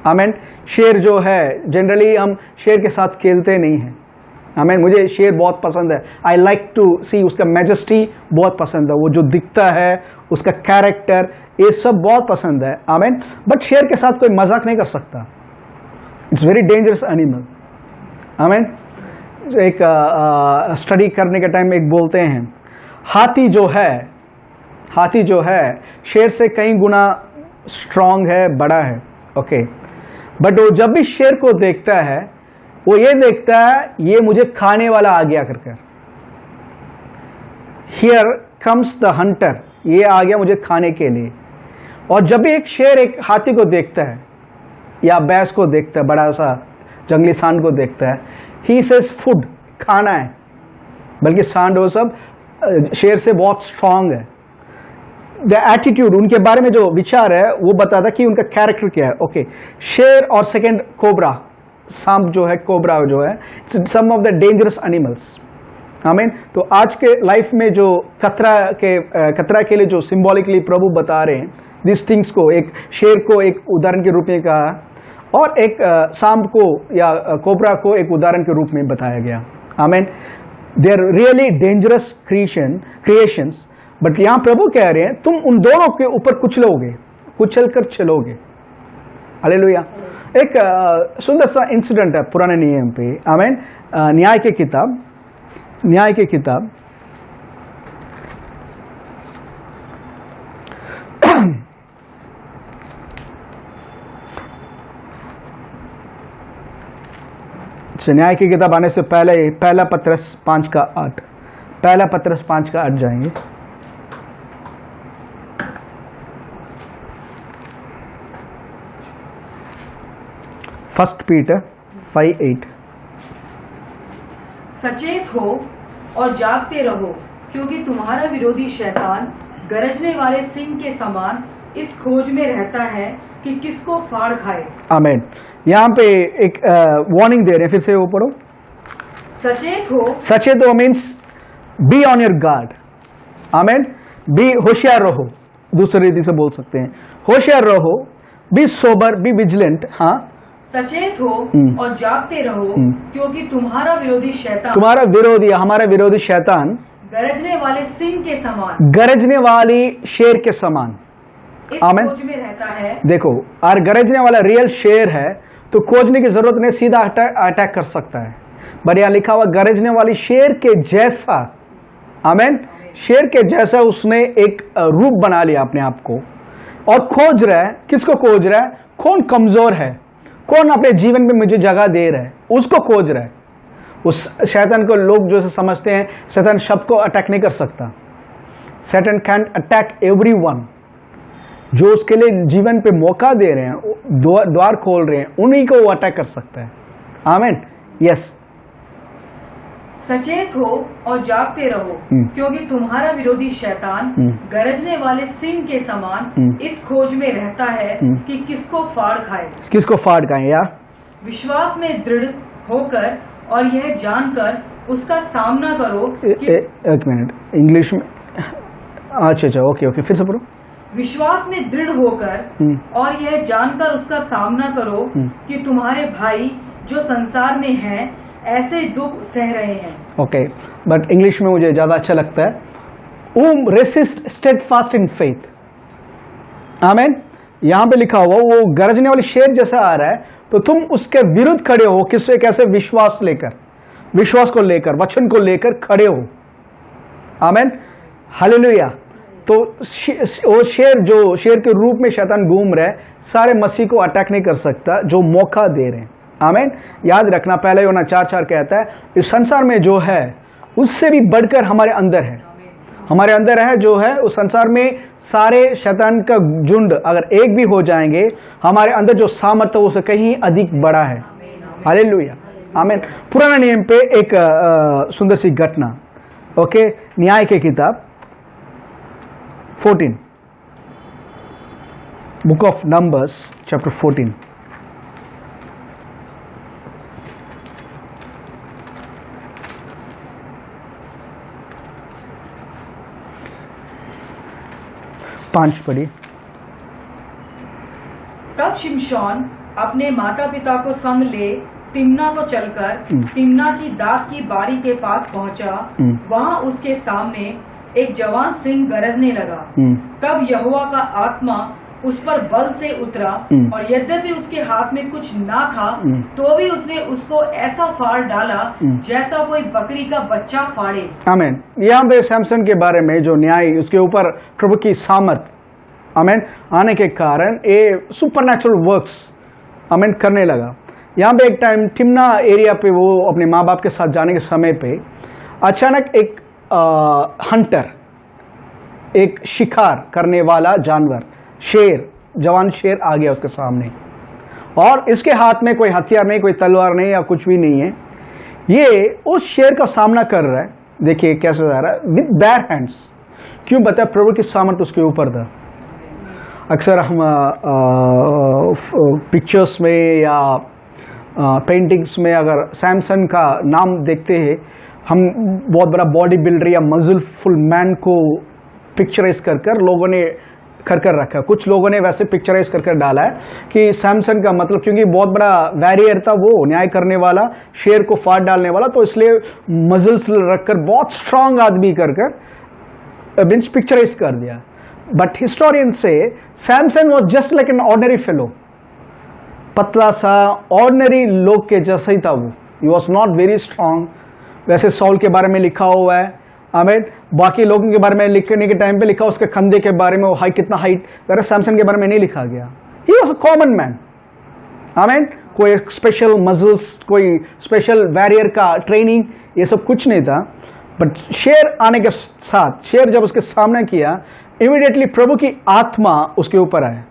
आमीन। शेर जो है, जनरली हम शेर के साथ खेलते नहीं हैं। आमीन। मुझे शेर बहुत पसंद है, आई लाइक टू सी, उसका मैजेस्टी बहुत पसंद है, वो जो दिखता है, उसका कैरेक्टर, ये सब बहुत पसंद है। आमीन। बट शेर के साथ कोई मजाक नहीं कर सकता, इट्स वेरी डेंजरस एनिमल। आमीन। एक स्टडी करने के टाइम एक बोलते हैं हाथी जो है शेर से कई गुना स्ट्रांग है, बड़ा है। ओके, बट वो जब भी शेर को देखता है वो ये देखता है ये मुझे खाने वाला आ गया कर। हियर कम्स द हंटर, ये आ गया मुझे खाने के लिए। और जब भी एक शेर एक हाथी को देखता है या भैंस को देखता है, बड़ा सा जंगली सांड को देखता है, ही सेज फूड, खाना है। बल्कि सांड वो सब शेर से बहुत स्ट्रांग है। द एटीट्यूड, उनके बारे में जो विचार है वो बताता कि उनका कैरेक्टर क्या है। ओके, शेर और सेकेंड कोबरा, सांप जो है, कोबरा जो है, सम ऑफ द डेंजरस एनिमल्स। आमीन। तो आज के लाइफ में जो खतरा के लिए जो सिंबॉलिकली प्रभु बता रहे हैं दिस थिंग्स को, एक शेर को एक उदाहरण के रूप में कहा, और एक सांप को या कोबरा को एक उदाहरण के रूप में बताया गया। Amen. They are really dangerous creations, but यहाँ प्रभु कह रहे हैं तुम उन दोनों के ऊपर कुचल कर चलोगे। हालेलुया। एक सुंदर सा इंसिडेंट है पुराने नियम पे। आमीन। न्याय की किताब न्याय की किताब आने से पहले पहला पत्रस 5:8 जाएंगे। First Peter 5:8। सचेत हो और जागते रहो, क्योंकि तुम्हारा विरोधी शैतान गरजने वाले सिंह के समान इस खोज में रहता है कि किसको फाड़ खाए। आमीन। यहाँ पे एक वार्निंग दे रहे हैं, फिर से वो पढ़ो। सचेत हो means be on your guard. आमीन। बी होशियार रहो, दूसरी रीति से बोल सकते हैं होशियार रहो, बी सोबर, बी विजिलेंट। हाँ, सचेत हो और जागते रहो, क्योंकि तुम्हारा विरोधी हमारा विरोधी शैतान गरजने वाले सिंह के समान, गरजने वाली शेर के समान इस खोज में रहता है। देखो, और गरजने वाला रियल शेर है तो खोजने की जरूरत नहीं, सीधा अटैक कर सकता है। बट यहाँ लिखा हुआ गरजने वाली शेर के जैसा। आमीन। शेर के जैसा उसने एक रूप बना लिया अपने आप को और खोज रहा है। किसको खोज रहा है? कौन कमजोर है, कौन अपने जीवन में मुझे जगह दे रहा है, उसको खोज रहा है। उस शैतान को लोग जो समझते हैं शैतान सबको अटैक नहीं कर सकता। शैतान कैंट अटैक एवरीवन। जो उसके लिए जीवन पे मौका दे रहे हैं, द्वार खोल रहे हैं, उन्हीं को वो अटैक कर सकता है। आमीन। यस। सचेत हो और जागते रहो, क्योंकि तुम्हारा विरोधी शैतान गरजने वाले सिंह के समान इस खोज में रहता है कि किसको फाड़ खाए। या विश्वास में दृढ़ होकर और यह जानकर उसका सामना करो कि एक मिनट, इंग्लिश में। अच्छा, ओके, फिर से पढ़ो। विश्वास में दृढ़ होकर और यह जानकर उसका सामना करो कि तुम्हारे भाई जो संसार में हैं ऐसे दुख सह रहे हैं। ओके, बट इंग्लिश में मुझे ज्यादा अच्छा लगता है। Resist steadfast in faith. Amen. यहाँ पे लिखा हुआ वो गरजने वाली शेर जैसा आ रहा है, तो तुम उसके विरुद्ध खड़े हो। किससे? कैसे? विश्वास को लेकर, वचन को लेकर खड़े हो। आमीन। हालेलुया। तो वो शेर के रूप में शैतान घूम रहा है, सारे मसीह को अटैक नहीं कर सकता जो मौका दे रहे हैं। आमीन। याद रखना, पहले यूहन्ना 4:4 कहता है इस संसार में जो है उससे भी बढ़कर हमारे अंदर है जो है उस संसार में सारे शैतान का झुंड अगर एक भी हो जाएंगे, हमारे अंदर जो सामर्थ्य उससे कहीं अधिक बड़ा है। हालेलुया। आमीन। पुराना नियम पे एक सुंदर सी घटना। ओके, न्याय की किताब 14, बुक ऑफ नंबर्स चैप्टर 14। पांच पढ़िए। तब शिमशोन अपने माता पिता को संग ले तिम्ना को चलकर तिम्ना की दाख की बारी के पास पहुंचा। वहां उसके सामने एक जवान सिंह गरजने लगा। तब यहोवा का आत्मा उस पर बल से उतरा और यद्यपि उसके हाथ में कुछ ना था तो भी उसने उसको ऐसा फाड़ डाला जैसा कोई बकरी का बच्चा फाड़े। आमीन। यहाँ पे सैमसन के बारे में जो न्याय, उसके ऊपर प्रभु की सामर्थ आमीन आने के कारण ये सुपरनैचुरल वर्क्स आमीन करने लगा। यहाँ पे एक टाइम टिम्ना एरिया पे वो अपने माँ बाप के साथ जाने के समय पे अचानक एक हंटर, एक शिकार करने वाला जानवर, शेर, जवान शेर आ गया उसके सामने और इसके हाथ में कोई हथियार नहीं, कोई तलवार नहीं या कुछ भी नहीं है। ये उस शेर का सामना कर रहा है। देखिए कैसे जा रहा है, विद बेयर हैंड्स। क्यों? बताया प्रभु की सामर्थ उसके ऊपर था। अक्सर हम पिक्चर्स में या पेंटिंग्स में अगर सैमसन का नाम देखते हैं, हम बहुत बड़ा बॉडी बिल्डर या मजलफुल मैन को पिक्चराइज कर लोगों ने कर कर रखा है। कुछ लोगों ने वैसे पिक्चराइज कर कर डाला है कि सैमसन का मतलब, क्योंकि बहुत बड़ा वैरियर था वो, न्याय करने वाला, शेर को फाड़ डालने वाला, तो इसलिए मजल्स रखकर बहुत स्ट्रांग आदमी कर कर मीन्स पिक्चराइज कर दिया। बट हिस्टोरियन से Samson was just like an ordinary fellow, पतला सा ऑर्डिनरी लोग के जैसा ही था वो। He was not very strong. वैसे सॉल के बारे में लिखा हुआ है, आमीन, बाकी लोगों के बारे में लिखने के टाइम पे लिखा उसके कंधे के बारे में, वो हाइट कितना हाइट, अगर सैमसन के बारे में नहीं लिखा गया। He was a common man, आमीन, कोई स्पेशल मजल्स, कोई स्पेशल वैरियर का ट्रेनिंग, ये सब कुछ नहीं था। बट शेर आने के साथ, शेर जब उसके सामने किया, इमीडिएटली प्रभु की आत्मा उसके ऊपर आए।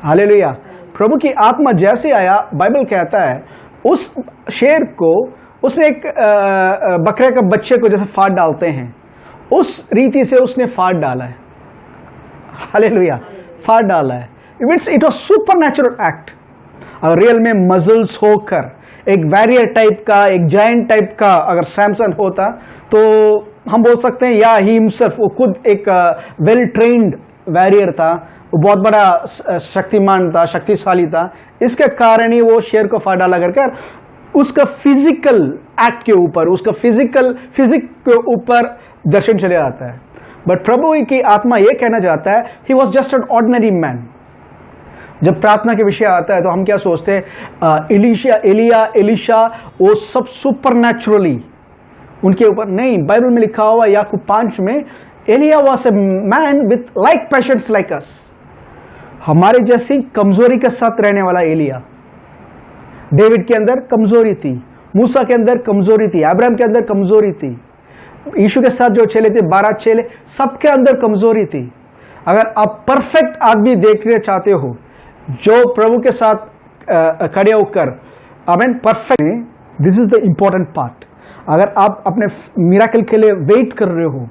हालेलुया। प्रभु की आत्मा जैसे आया, बाइबल कहता है उस शेर को, उसने एक बकरे का बच्चे को जैसे फाड़ डालते हैं, उस रीति से उसने फाड़ डाला है। हालेलुया, फाड़ डाला है। It was supernatural act. अगर रियल में मजल्स होकर एक वैरियर टाइप का, एक जायंट टाइप का अगर सैमसन होता, तो हम बोल सकते हैं या ही हिमसेल्फ, वो खुद एक वेल ट्रेन्ड वैरियर था, वो बहुत बड़ा शक्तिमान था, शक्तिशाली था। इसके कारण ही वो शेर को फाड़ डाला कर उसका फिजिकल एक्ट के ऊपर, उसका फिजिक के ऊपर दर्शन चले आता है। बट प्रभु की आत्मा ये कहना चाहता है, he was just an ordinary man. जब प्रार्थना के विषय आता है तो हम क्या सोचते हैं, एलिशा वो सब सुपरनैचुरली उनके ऊपर नहीं। बाइबल में लिखा हुआ याकूब 5 में, Elijah was a man with like passions like us, हमारे जैसी कमजोरी के साथ रहने वाला एलिया। डेविड के अंदर कमजोरी थी, मूसा के अंदर कमजोरी थी, अब्राहम के अंदर कमजोरी थी, यीशु के साथ जो चेले थे 12 चेले, सबके अंदर कमजोरी थी। अगर आप परफेक्ट आदमी देखना चाहते हो जो प्रभु के साथ खड़े होकर, आमीन, perfect, this is the important part. अगर आप अपने मिराकल के लिए वेट कर रहे हो,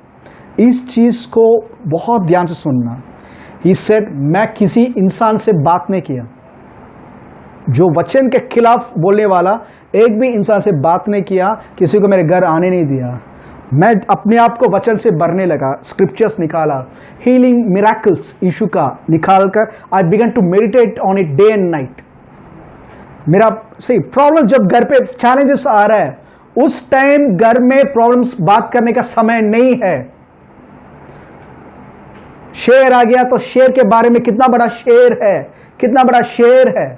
इस चीज को बहुत ध्यान से सुनना। ही सेड, मैं किसी इंसान से बात नहीं किया, जो वचन के खिलाफ बोलने वाला, एक भी इंसान से बात नहीं किया, किसी को मेरे घर आने नहीं दिया। मैं अपने आप को वचन से भरने लगा, स्क्रिप्चर्स निकाला, हीलिंग मिराकल्स यीशु का निकालकर, I began to meditate on it day and night. मेरा सही प्रॉब्लम जब घर पे चैलेंजेस आ रहा है, उस टाइम घर में प्रॉब्लम्स बात करने का समय नहीं है। शेर आ गया तो शेर के बारे में, कितना बड़ा शेर है, कितना बड़ा शेर है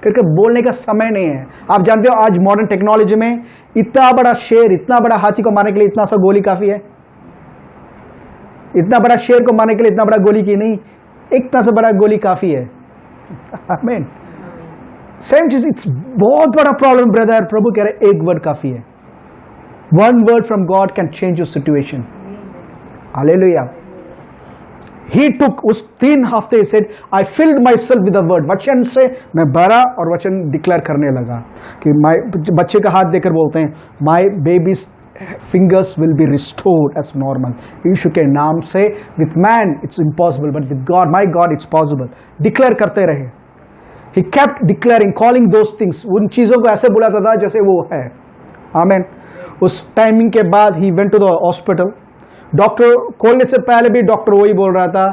करके बोलने का समय नहीं है। आप जानते हो आज मॉडर्न टेक्नोलॉजी में इतना बड़ा शेर, इतना बड़ा हाथी को मारने के लिए इतना सा गोली काफी है। इतना बड़ा शेर को मारने के लिए इतना बड़ा गोली की नहीं, इतना सा बड़ा गोली काफी है। आमीन। सेम चीज, इट्स बहुत बड़ा प्रॉब्लम ब्रदर। प्रभु कह रहे एक वर्ड काफी है। One word from God can change your situation. Hallelujah. He took उस 3 हफ्ते, he said, I filled myself with the word। वचन से मैं भरा और वचन डिक्लेयर करने लगा कि बच्चे का हाथ देकर बोलते हैं, my baby's fingers will be restored as normal। यीशु के नाम से, with man it's impossible but with God, my God it's possible। Declare करते रहे। He kept declaring, calling those things। उन चीजों को ऐसे बुलाता था जैसे वो है। आमीन। उस टाइमिंग के बाद he went to the hospital। Doctor खोलने से पहले भी डॉक्टर वही बोल रहा था,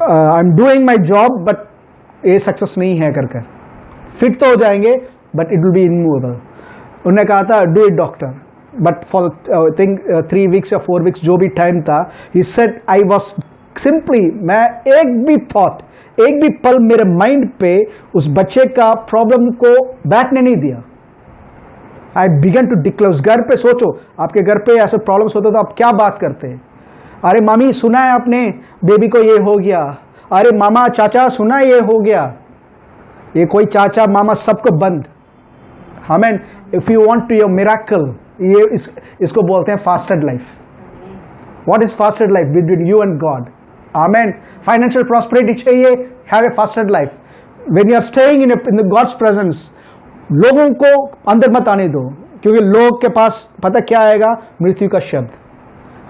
I am doing my job but ये सक्सेस नहीं है कर फिट तो हो जाएंगे but it will be immovable. उन्होंने कहा था do it doctor, but for think 3 weeks या 4 वीक्स जो भी टाइम था, he said I was simply, मैं एक भी थॉट, एक भी पल मेरे माइंड पे उस बच्चे का प्रॉब्लम को बैठने नहीं दिया। आई बिगन टू डिक्लेयर। उस घर पे सोचो, आपके घर पे ऐसे प्रॉब्लम्स होते तो आप क्या बात करते हैं? अरे मामी सुना है आपने, बेबी को ये हो गया। अरे मामा चाचा सुना है ये हो गया। ये कोई चाचा मामा सबको बंद। Amen. If you want to your miracle, ये इसको बोलते हैं fasted life. What is fasted life? Between you and god. Amen. Financial prosperity चाहिए, have a fasted life. When you are staying in god's presence, लोगों को अंदर मत आने दो, क्योंकि लोग के पास पता क्या आएगा? मृत्यु का शब्द।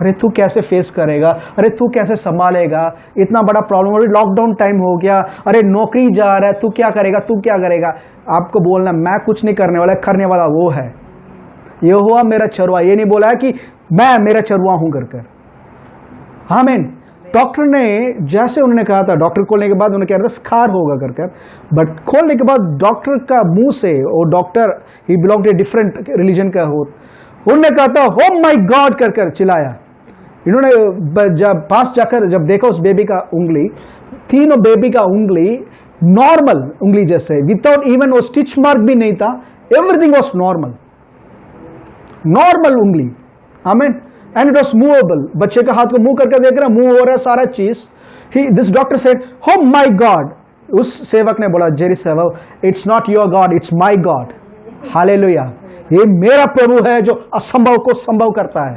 अरे तू कैसे फेस करेगा? अरे तू कैसे संभालेगा? इतना बड़ा प्रॉब्लम, अरे लॉकडाउन टाइम हो गया, अरे नौकरी जा रहा है, तू क्या करेगा? तू क्या करेगा? आपको बोलना मैं कुछ नहीं करने वाला, करने वाला वो है। ये हुआ मेरा चरवा। ये नहीं बोला है कि मैं मेरा चरवा हूं कर। आमीन। डॉक्टर ने जैसे उन्होंने कहा था, डॉक्टर खोलने के बाद उन्होंने कहा था स्कार होगा कर, बट खोलने के बाद डॉक्टर का मुंह से, वो doctor he belong to different religion का हो, उन्होंने कहा था हो माय गॉड कर चिल्लाया। इन्होंने जब पास जाकर जब देखा उस बेबी का उंगली, तीनों बेबी का उंगली नॉर्मल उंगली जैसे, विदाउट इवन वो स्टिच मार्क भी नहीं था, एवरीथिंग वॉज नॉर्मल उंगली, आमीन, एंड इट वॉज मूवेबल। बच्चे का हाथ को मूव करके देख रहा, मूव हो रहा है सारा चीज। दिस डॉक्टर सेड हो माय गॉड। उस सेवक ने बोला, जेरी सेवक, it's not your God, it's my God. Hallelujah, ये मेरा प्रभु है जो असंभव को संभव करता है।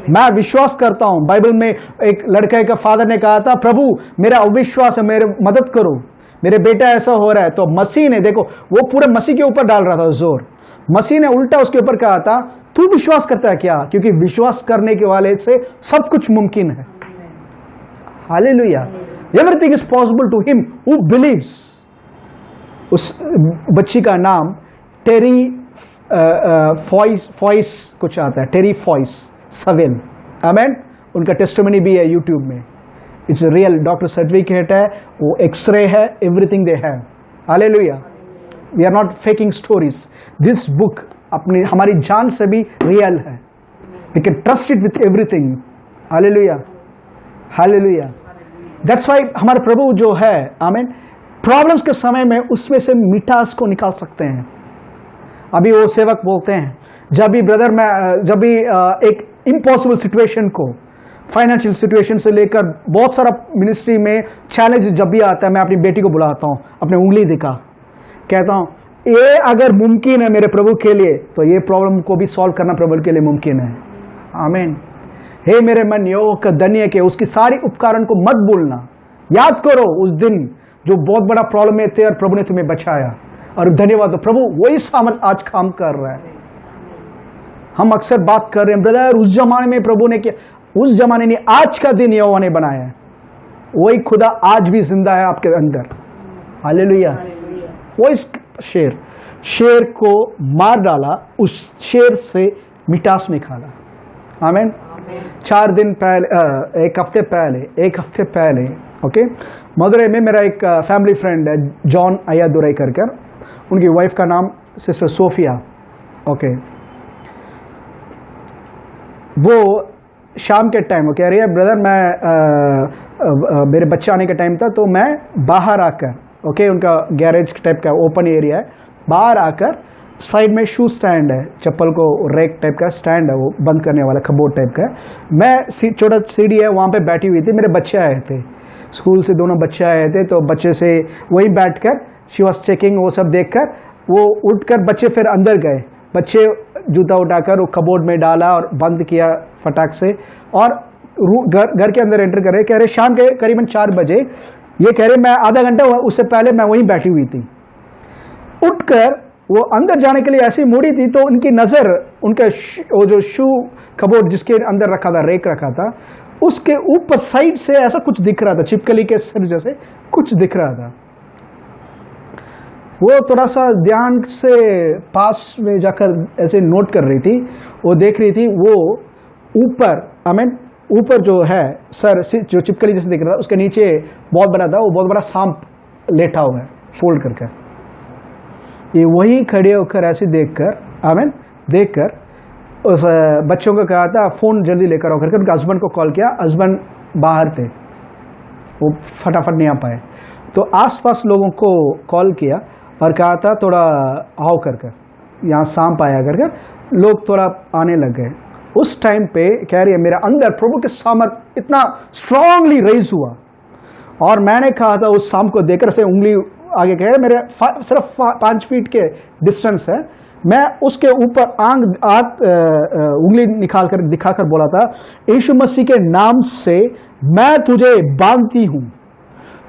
मैं विश्वास करता हूं, बाइबल में एक लड़के का फादर ने कहा था, प्रभु मेरा अविश्वास है, मेरे मदद करो, मेरे बेटा ऐसा हो रहा है। तो मसीह ने, देखो वो पूरे मसीह के ऊपर डाल रहा था जोर, मसीह ने उल्टा उसके ऊपर कहा था, तू विश्वास करता है क्या? क्योंकि विश्वास करने के वाले से सब कुछ मुमकिन है। Hallelujah, everything is possible to him who believes. उस बच्ची का नाम टेरी फॉइस कुछ आता है, टेरी फॉइस सवेल, आमेन। उनका टेस्टिमनी भी है यूट्यूब में, इट्स रियल, डॉक्टर सर्टिफिकेट है, वो एक्सरे है, everything they have. Hallelujah, we are not faking stories. This book अपनी हमारी जान से भी रियल है, we can trust it with everything. Hallelujah, hallelujah, that's why हमारे प्रभु जो है, आमीन, प्रॉब्लम्स के समय में उसमें से मिठास को निकाल सकते हैं। अभी वो सेवक बोलते हैं, जब भी ब्रदर मैं जब भी एक इम्पॉसिबल सिचुएशन को, फाइनेंशियल सिचुएशन से लेकर बहुत सारा मिनिस्ट्री में चैलेंज जब भी आता है, मैं अपनी बेटी को बुलाता हूँ, अपने उंगली दिखा, कहता हूँ ये अगर मुमकिन है मेरे प्रभु के लिए, तो ये प्रॉब्लम को भी सॉल्व करना प्रभु के लिए मुमकिन है। आमीन। हे मेरे मन यो का धन्य के उसकी सारी उपकरण को मत भूलना, याद करो उस दिन जो बहुत बड़ा प्रॉब्लम में थे और प्रभु ने तुम्हें बचाया, और धन्यवाद हो प्रभु, वही सामर्थ आज काम कर रहा है। हम अक्सर बात कर रहे हैं ब्रदर उस जमाने में प्रभु ने किया, उस जमाने ने, आज का दिन यहोवा ने बनाया है, वही खुदा आज भी जिंदा है आपके अंदर। हालेलुया। वो इस शेर को मार डाला, उस शेर से मिठास निकाला। आमीन। 4 दिन पहले, एक हफ्ते पहले ओके, मदुरई में मेरा एक फैमिली फ्रेंड है, जॉन अयादुरई करके, उनकी वाइफ का नाम सिस्टर सोफिया। ओके, वो शाम के टाइम वो कह रही है, ब्रदर मैं मेरे बच्चे आने का टाइम था, तो मैं बाहर आकर, ओके, उनका गैरेज टाइप का ओपन एरिया है, बाहर आकर साइड में शू स्टैंड है, चप्पल को रैक टाइप का स्टैंड है, वो बंद करने वाला कबोर्ड टाइप का है। मैं छोटा सीढ़ी है वहाँ पे बैठी हुई थी, मेरे बच्चे आए थे स्कूल से, दोनों बच्चे आए थे, तो बच्चे से वही बैठकर शी वॉज चेकिंग, वो सब देखकर वो उठकर बच्चे फिर अंदर गए, बच्चे जूता उठाकर वो कबोर्ड में डाला और बंद किया फटाक से, और घर के अंदर एंटर कर रहे, कह रहे शाम के करीबन 4 बजे, ये कह रहे मैं आधा घंटा उससे पहले मैं वहीं बैठी हुई थी। उठकर वो अंदर जाने के लिए ऐसी मुड़ी थी, तो उनकी नज़र उनका वो जो शू कबोर्ड जिसके अंदर रखा था, रेक रखा था, उसके ऊपर साइड से ऐसा कुछ दिख रहा था, छिपकली के सिर जैसे कुछ दिख रहा था। वो थोड़ा सा ध्यान से पास में जाकर ऐसे नोट कर रही थी, वो देख रही थी, वो ऊपर, आमीन, ऊपर जो है सर जो छिपकली जैसे दिख रहा था, उसके नीचे बहुत बड़ा था, वो बहुत बड़ा सांप लेटा हुआ है फोल्ड करके। ये वही खड़े होकर ऐसे देखकर, आमीन, देखकर उस बच्चों को कहा था फ़ोन जल्दी लेकर आओ करके, उनके हस्बैंड को कॉल किया, हस्बैंड बाहर थे, वो फटाफट नहीं आ पाए, तो आसपास लोगों को कॉल किया और कहा था थोड़ा आओ करके, यहाँ सांप आया करके, लोग थोड़ा आने लग गए। उस टाइम पे कह रही है मेरा अंदर प्रभु के सामर्थ इतना स्ट्रांगली रेज हुआ, और मैंने कहा था उस सांप को देखकर से उंगली आगे, कह रहे मेरे सिर्फ 5 फीट के डिस्टेंस है, मैं उसके ऊपर उंगली निकाल कर दिखाकर बोला था, यीशु मसीह के नाम से मैं तुझे बांधती हूं,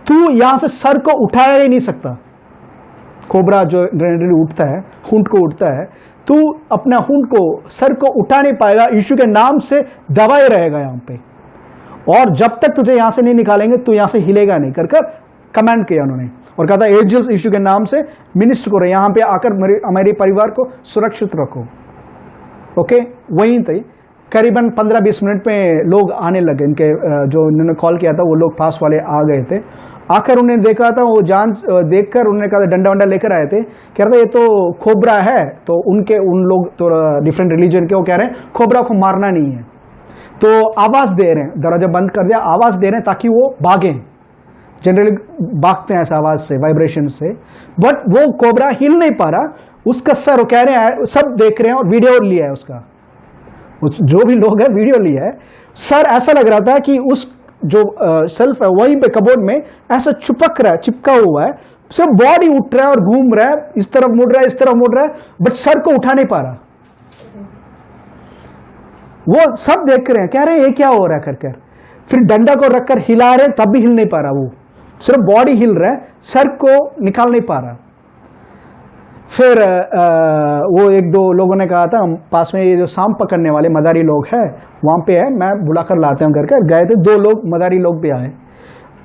तू यहां से सर को उठाया ही नहीं सकता। कोबरा जो जनरली उठता है, हुंड को उठता है, तू अपना हुंड को, सर को उठा नहीं पाएगा, यीशु के नाम से दबाए रहेगा यहाँ पे, और जब तक तुझे यहां से नहीं निकालेंगे तू यहां से हिलेगा नहीं, कर कमांड किया उन्होंने, और कहा था एंजल्स यीशु के नाम से मिनिस्टर करो, यहाँ पे आकर हमारे परिवार को सुरक्षित रखो। ओके, वहीं थी करीबन 15-20 मिनट में लोग आने लगे। इनके जो इन्होंने कॉल किया था वो लोग पास वाले आ गए थे। आकर उन्हें देखा था, वो जान देखकर उन्होंने कहा डंडा वंडा लेकर आए थे। कह रहे थे ये तो खोबरा है। तो उन लोग तो डिफरेंट रिलीजन के, वो कह रहे हैं खोबरा को मारना नहीं है। तो आवाज दे रहे हैं, दरवाजा बंद कर दिया, आवाज दे रहे हैं ताकि वो भागें। जनरली भागते हैं ऐसा आवाज से, वाइब्रेशन से। बट वो कोबरा हिल नहीं पा रहा, उसका सर, वो कह रहे हैं, सब देख रहे हैं और वीडियो लिया है उसका, जो भी लोग है वीडियो लिया है। सर ऐसा लग रहा था कि उस जो सेल्फ है वहीं पे कबोर्ड में ऐसा चिपक रहा है, चिपका हुआ है, सिर्फ बॉडी उठ रहा है और घूम रहा है, इस तरफ मुड़ रहा है, इस तरफ मुड़ रहा है, बट सर को उठा नहीं पा रहा। वो सब देख रहे हैं, कह रहे हैं ये क्या हो रहा है कर। फिर डंडा को रखकर हिला रहे, तब भी हिल नहीं पा रहा, वो सिर्फ बॉडी हिल रहा है, सर को निकाल नहीं पा रहा। फिर वो एक दो लोगों ने कहा था, पास में ये जो सांप पकड़ने वाले मदारी लोग हैं वहां पे है, मैं बुलाकर लाते हैं करके गए थे। 2 लोग मदारी लोग भी आए,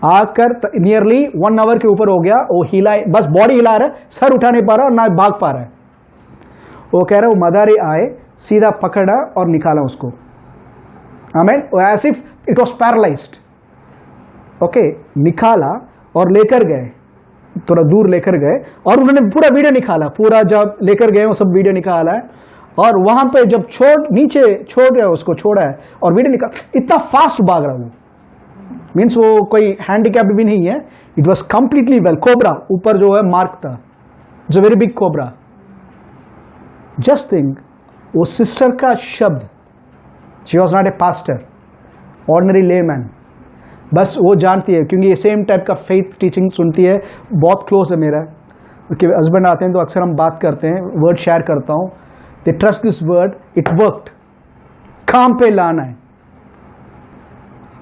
आकर नियरली 1 आवर के ऊपर हो गया। वो हिला, बस बॉडी हिला रहा है, सर उठा नहीं पा रहा और ना भाग पा रहा है। वो कह रहा है वो मदारी आए, सीधा पकड़ा और निकाला उसको। Amen. As if it was paralysed. Okay, निकाला और लेकर गए, थोड़ा दूर लेकर गए और उन्होंने पूरा वीडियो निकाला। पूरा जब लेकर गए वो सब वीडियो निकाला है, और वहां पे जब नीचे छोड़ रहे उसको, छोड़ा है और वीडियो निकाल, इतना फास्ट भाग रहा वो, मीन्स वो कोई हैंडीकैप भी नहीं है। It was completely well. Cobra ऊपर जो है मार्क था, जो very big cobra. Just think, वो सिस्टर का शब्द, she was not a pastor, ordinary layman, बस वो जानती है, क्योंकि ये सेम टाइप का फेथ टीचिंग सुनती है, बहुत क्लोज है मेरा। उसके हस्बैंड आते हैं तो अक्सर हम बात करते हैं, वर्ड शेयर करता हूँ। They trust this word, it worked, काम पे लाना है।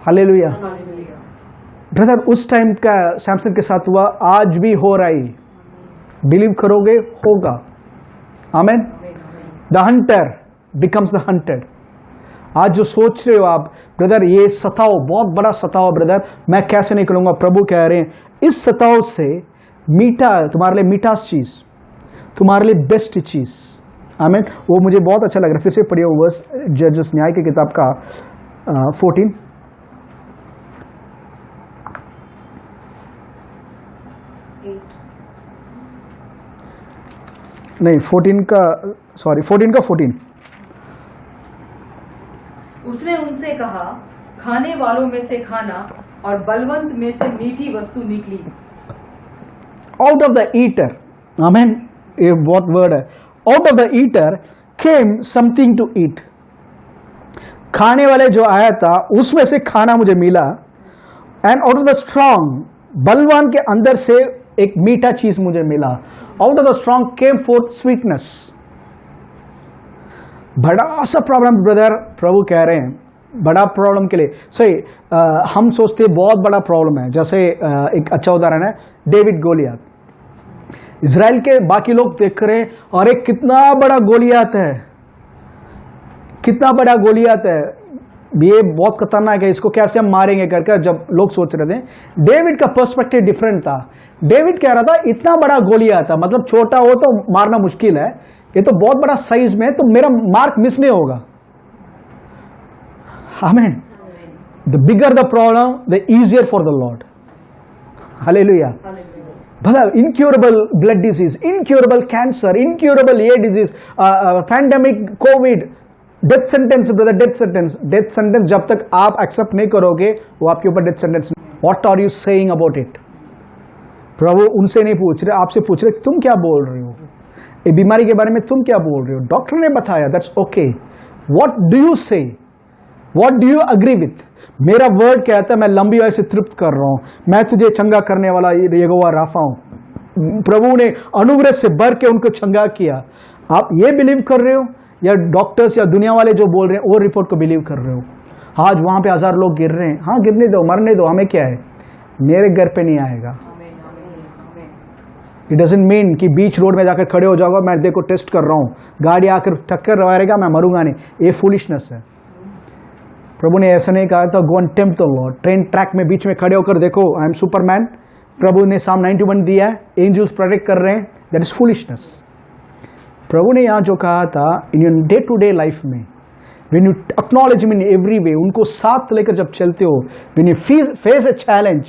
हालेलुया। ब्रदर, उस टाइम का सैमसन के साथ हुआ, आज भी हो रहा है। बिलीव करोगे, होगा। Amen. The hunter becomes the hunted. आज जो सोच रहे हो आप, ब्रदर ये सताओ, बहुत बड़ा सताओ ब्रदर, मैं कैसे नहीं करूंगा, प्रभु कह रहे हैं इस सताओ से मीठा, तुम्हारे लिए मीठा चीज, तुम्हारे लिए बेस्ट चीज। आमीन। वो मुझे बहुत अच्छा लग रहा है। फिर से पढ़िए वो वर्स, जजेस, न्याय की किताब का 14 नहीं 14 का, सॉरी 14 का 14। उसने उनसे कहा, खाने वालों में से खाना और बलवंत में से मीठी वस्तु निकली। आउट ऑफ द ईटर, आमीन, ये बहुत वर्ड है। Out of the eater came something to eat. खाने वाले जो आया था उसमें से खाना मुझे मिला। And out of the strong, बलवान के अंदर से एक मीठा चीज मुझे मिला। Out of the strong came fourth sweetness. बड़ा सा प्रॉब्लम ब्रदर, प्रभु कह रहे हैं बड़ा प्रॉब्लम के लिए सही। हम सोचते हैं बहुत बड़ा प्रॉब्लम है। जैसे एक अच्छा उदाहरण है डेविड गोलियत। इजराइल के बाकी लोग देख रहे हैं, अरे कितना बड़ा गोलियत है, कितना बड़ा गोलियत है, ये बहुत खतरनाक है, इसको कैसे हम मारेंगे करके जब लोग सोच रहे थे। डेविड का पर्सपेक्टिव डिफरेंट था। डेविड कह रहा था इतना बड़ा गोलियत था, मतलब छोटा हो तो मारना मुश्किल है, ये तो बहुत बड़ा साइज में है, तो मेरा मार्क मिस नहीं होगा। Amen. The bigger the problem, the easier for the Lord. Hallelujah. मतलब incurable blood disease, incurable cancer, incurable ये disease, pandemic, COVID, death sentence brother, death sentence. Death sentence जब तक आप एक्सेप्ट नहीं करोगे वो आपके ऊपर death sentence. What are you saying about it? प्रभु उनसे नहीं पूछ रहे, आपसे पूछ रहे तुम क्या बोल रहे हो, ये बीमारी के बारे में तुम क्या बोल रहे हो? डॉक्टर ने बताया, that's okay. What do you say, what do you agree with? मेरा वर्ड कहता है मैं लंबी आयु से तृप्त कर रहा हूं, मैं तुझे चंगा करने वाला यहोवा राफा हूं। प्रभु ने अनुग्रह से भर के उनको चंगा किया। आप ये बिलीव कर रहे हो या डॉक्टर्स या दुनिया वाले जो बोल रहे हैं वो रिपोर्ट को बिलीव कर रहे हो? आज वहां पे 1000 लोग गिर रहे हैं, हाँ गिरने दो, मरने दो, हमें क्या है, मेरे घर पे नहीं आएगा। इट डजंट मीन कि बीच रोड में जाकर खड़े हो जाओगे, मैं देखो टेस्ट कर रहा हूं, गाड़ी आकर टक्कर रहेगा, मैं मरूंगा नहीं, ये फूलिशनेस है। प्रभु ने ऐसा नहीं कहा था go and tempt the Lord. Train track में बीच में खड़े होकर देखो आई एम सुपरमैन। प्रभु ने साम 91 दिया है, एंजल्स प्रोटेक्ट कर रहे हैं, दैट इज फूलिशनेस। प्रभु ने यहाँ जो कहा था in your day to day life में when you acknowledge him in every way, उनको साथ लेकर जब चलते हो, when you face a challenge,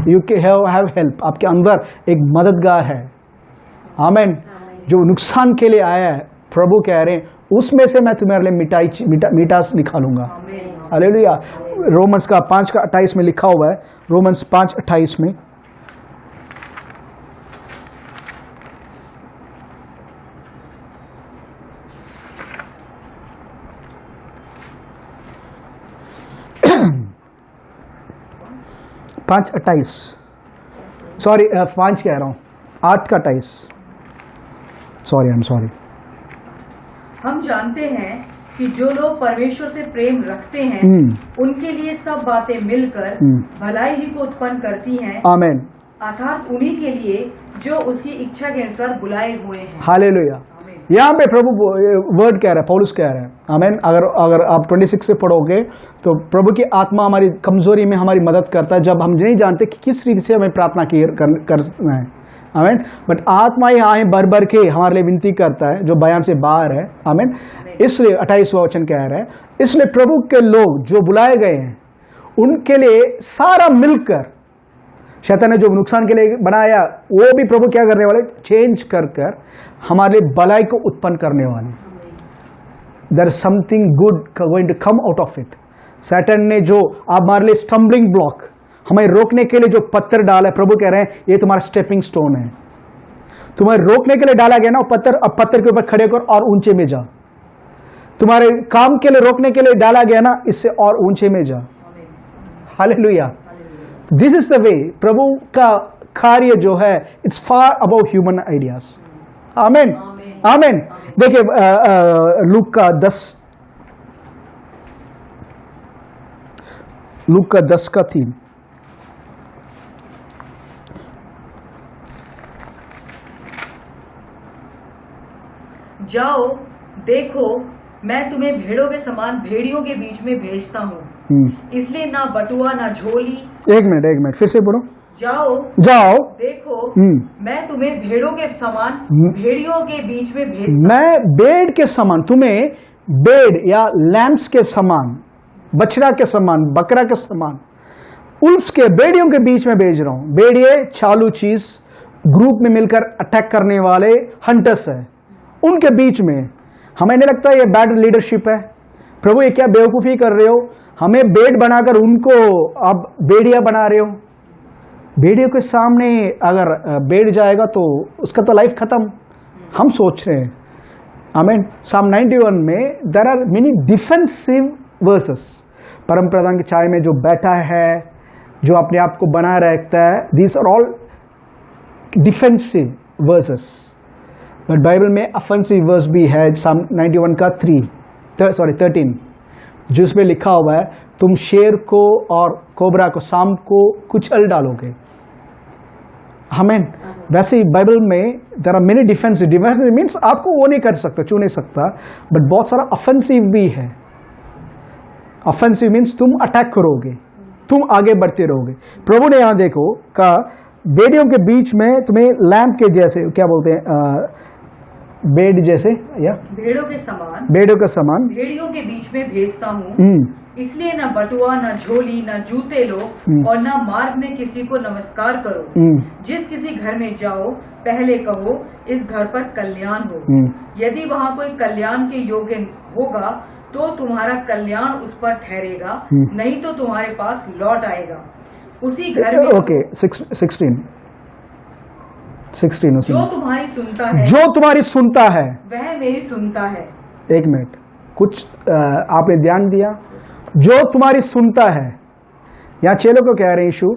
you have help, आपके अंदर एक मददगार है। आमेन। जो नुकसान के लिए आया है, प्रभु कह रहे हैं उसमें से मैं तुम्हारे लिए मिठास निकालूंगा। हालेलुया। रोमन्स का 5:28 में लिखा हुआ है, रोमन्स 5:28 में, सॉरी 5 कह रहा हूँ, 8:28, सॉरी, आई एम सॉरी। हम जानते हैं कि जो लोग परमेश्वर से प्रेम रखते हैं उनके लिए सब बातें मिलकर भलाई ही को उत्पन्न करती हैं। आमेन। अर्थात उन्हीं के लिए जो उसकी इच्छा के अनुसार बुलाए हुए हैं। हालेलुया। यहाँ पे प्रभु वर्ड कह रहा है, पौलुस कह रहा है। आमेन। अगर आप 26 से पढ़ोगे तो प्रभु की आत्मा हमारी कमजोरी में हमारी मदद करता है, जब हम नहीं जानते कि किस रीति से हमें प्रार्थना करना है। आमेन। बट आत्मा यहाँ भर भर के हमारे लिए विनती करता है, जो बयान से बाहर है। आमेन। इसलिए 28वां वचन कह रहा है, इसलिए प्रभु के लोग जो बुलाए गए हैं उनके लिए सारा मिलकर, शैतान ने जो नुकसान के लिए बनाया वो भी प्रभु क्या करने वाले, चेंज कर हमारे लिए भलाई को उत्पन्न करने वाले। There is something good going to come out of it. शैतान ने जो हमारे लिए स्टम्बलिंग ब्लॉक, हमें रोकने के लिए जो पत्थर डाला है, प्रभु कह रहे हैं ये तुम्हारा स्टेपिंग स्टोन है। तुम्हें रोकने के लिए डाला गया ना पत्थर, अब पत्थर के ऊपर खड़े होकर और ऊंचे में जा। तुम्हारे काम के लिए रोकने के लिए डाला गया ना, इससे और ऊंचे में जा। Hallelujah. This is the way. प्रभु का कार्य जो है it's far above human ideas. Amen. Amen. देखिए लूक का 10:3, जाओ देखो मैं तुम्हें भेड़ों के समान भेड़ियों के बीच में भेजता हूँ, इसलिए ना बटुआ ना झोली। एक मिनट फिर से बोलो। जाओ देखो मैं तुम्हें भेड़ों के समान भेड़ियों के बीच में भेजता। मैं भेड़ के समान तुम्हें, भेड़ या लैम्प्स के समान, बछड़ा के समान, बकरा के समान, उल्फ्स के, भेड़ियों के बीच में भेज रहा हूं। भेड़िए चालू चीज, ग्रुप में मिलकर अटैक करने वाले हंटर्स है, उनके बीच में। हमें नहीं लगता ये बैड लीडरशिप है। प्रभु ये क्या बेवकूफी कर रहे हो, हमें भेड़ बनाकर उनको अब भेड़िया बना रहे हो। भेड़ियों के सामने अगर भेड़ जाएगा तो उसका तो लाइफ खत्म, हम सोच रहे हैं। आमीन। Psalm 91 में there are many defensive verses. परम प्रधान की छाया में जो बैठा है, जो अपने आप को बनाए रखता है, these are all defensive verses. But Bible में ऑफेंसिव वर्स भी है। Psalm 91 का 13, जिसमें लिखा हुआ है तुम शेर को और कोबरा को शाम को कुचल डालोगे। आमीन। वैसे ही बाइबल में there are many defensive. Defensive means आपको वो नहीं कर सकता, छू नहीं सकता, बट बहुत सारा ऑफेंसिव भी है। ऑफेंसिव मीन्स तुम अटैक करोगे, तुम आगे बढ़ते रहोगे। प्रभु ने यहाँ देखो का भेड़ियों के बीच में तुम्हें लैंप के जैसे, क्या बोलते हैं, बेड जैसे या भेड़ों के समान भेड़ियों के बीच में भेजता हूँ, इसलिए न बटुआ न झोली न जूते लो और न मार्ग में किसी को नमस्कार करो। जिस किसी घर में जाओ पहले कहो इस घर पर कल्याण हो। यदि वहाँ कोई कल्याण के योग्य होगा तो तुम्हारा कल्याण उस पर ठहरेगा, नहीं तो तुम्हारे पास लौट आएगा। उसी घर में ओके 16 जो तुम्हारी सुनता है, जो तुम्हारी सुनता है वह मेरी सुनता है। एक मिनट, कुछ आपने ध्यान दिया, जो तुम्हारी सुनता है। यहाँ चेलों को कह रहे हैं यीशु,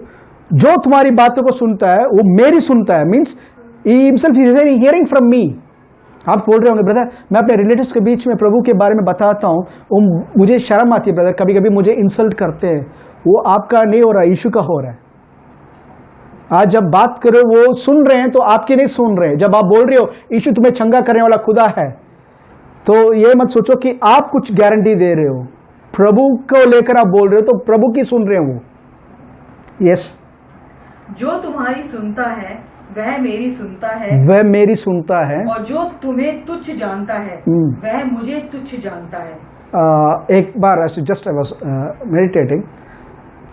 जो तुम्हारी बातों को सुनता है वो मेरी सुनता है। Means himself is hearing from me. आप बोल रहे होंगे ब्रदर मैं अपने रिलेटिव्स के बीच में प्रभु के बारे में बताता हूँ, वो मुझे शर्म आती है ब्रदर, कभी कभी मुझे इंसल्ट करते हैं। वो आपका नहीं हो रहा, यीशु का हो रहा है। आज जब बात करो वो सुन रहे हैं तो आपकी नहीं सुन रहे। जब आप बोल रहे हो यीशु तुम्हें चंगा करने वाला खुदा है, तो ये मत सोचो कि आप कुछ गारंटी दे रहे हो। प्रभु को लेकर आप बोल रहे हो तो प्रभु की सुन रहे हो वो। यस। जो तुम्हारी सुनता है वह मेरी सुनता है, वह मेरी सुनता है, और जो तुम्हें तुच्छ जानता है वह मुझे तुच्छ जानता है। एक बार ऐसे जस्ट आई वाज मेडिटेटिंग,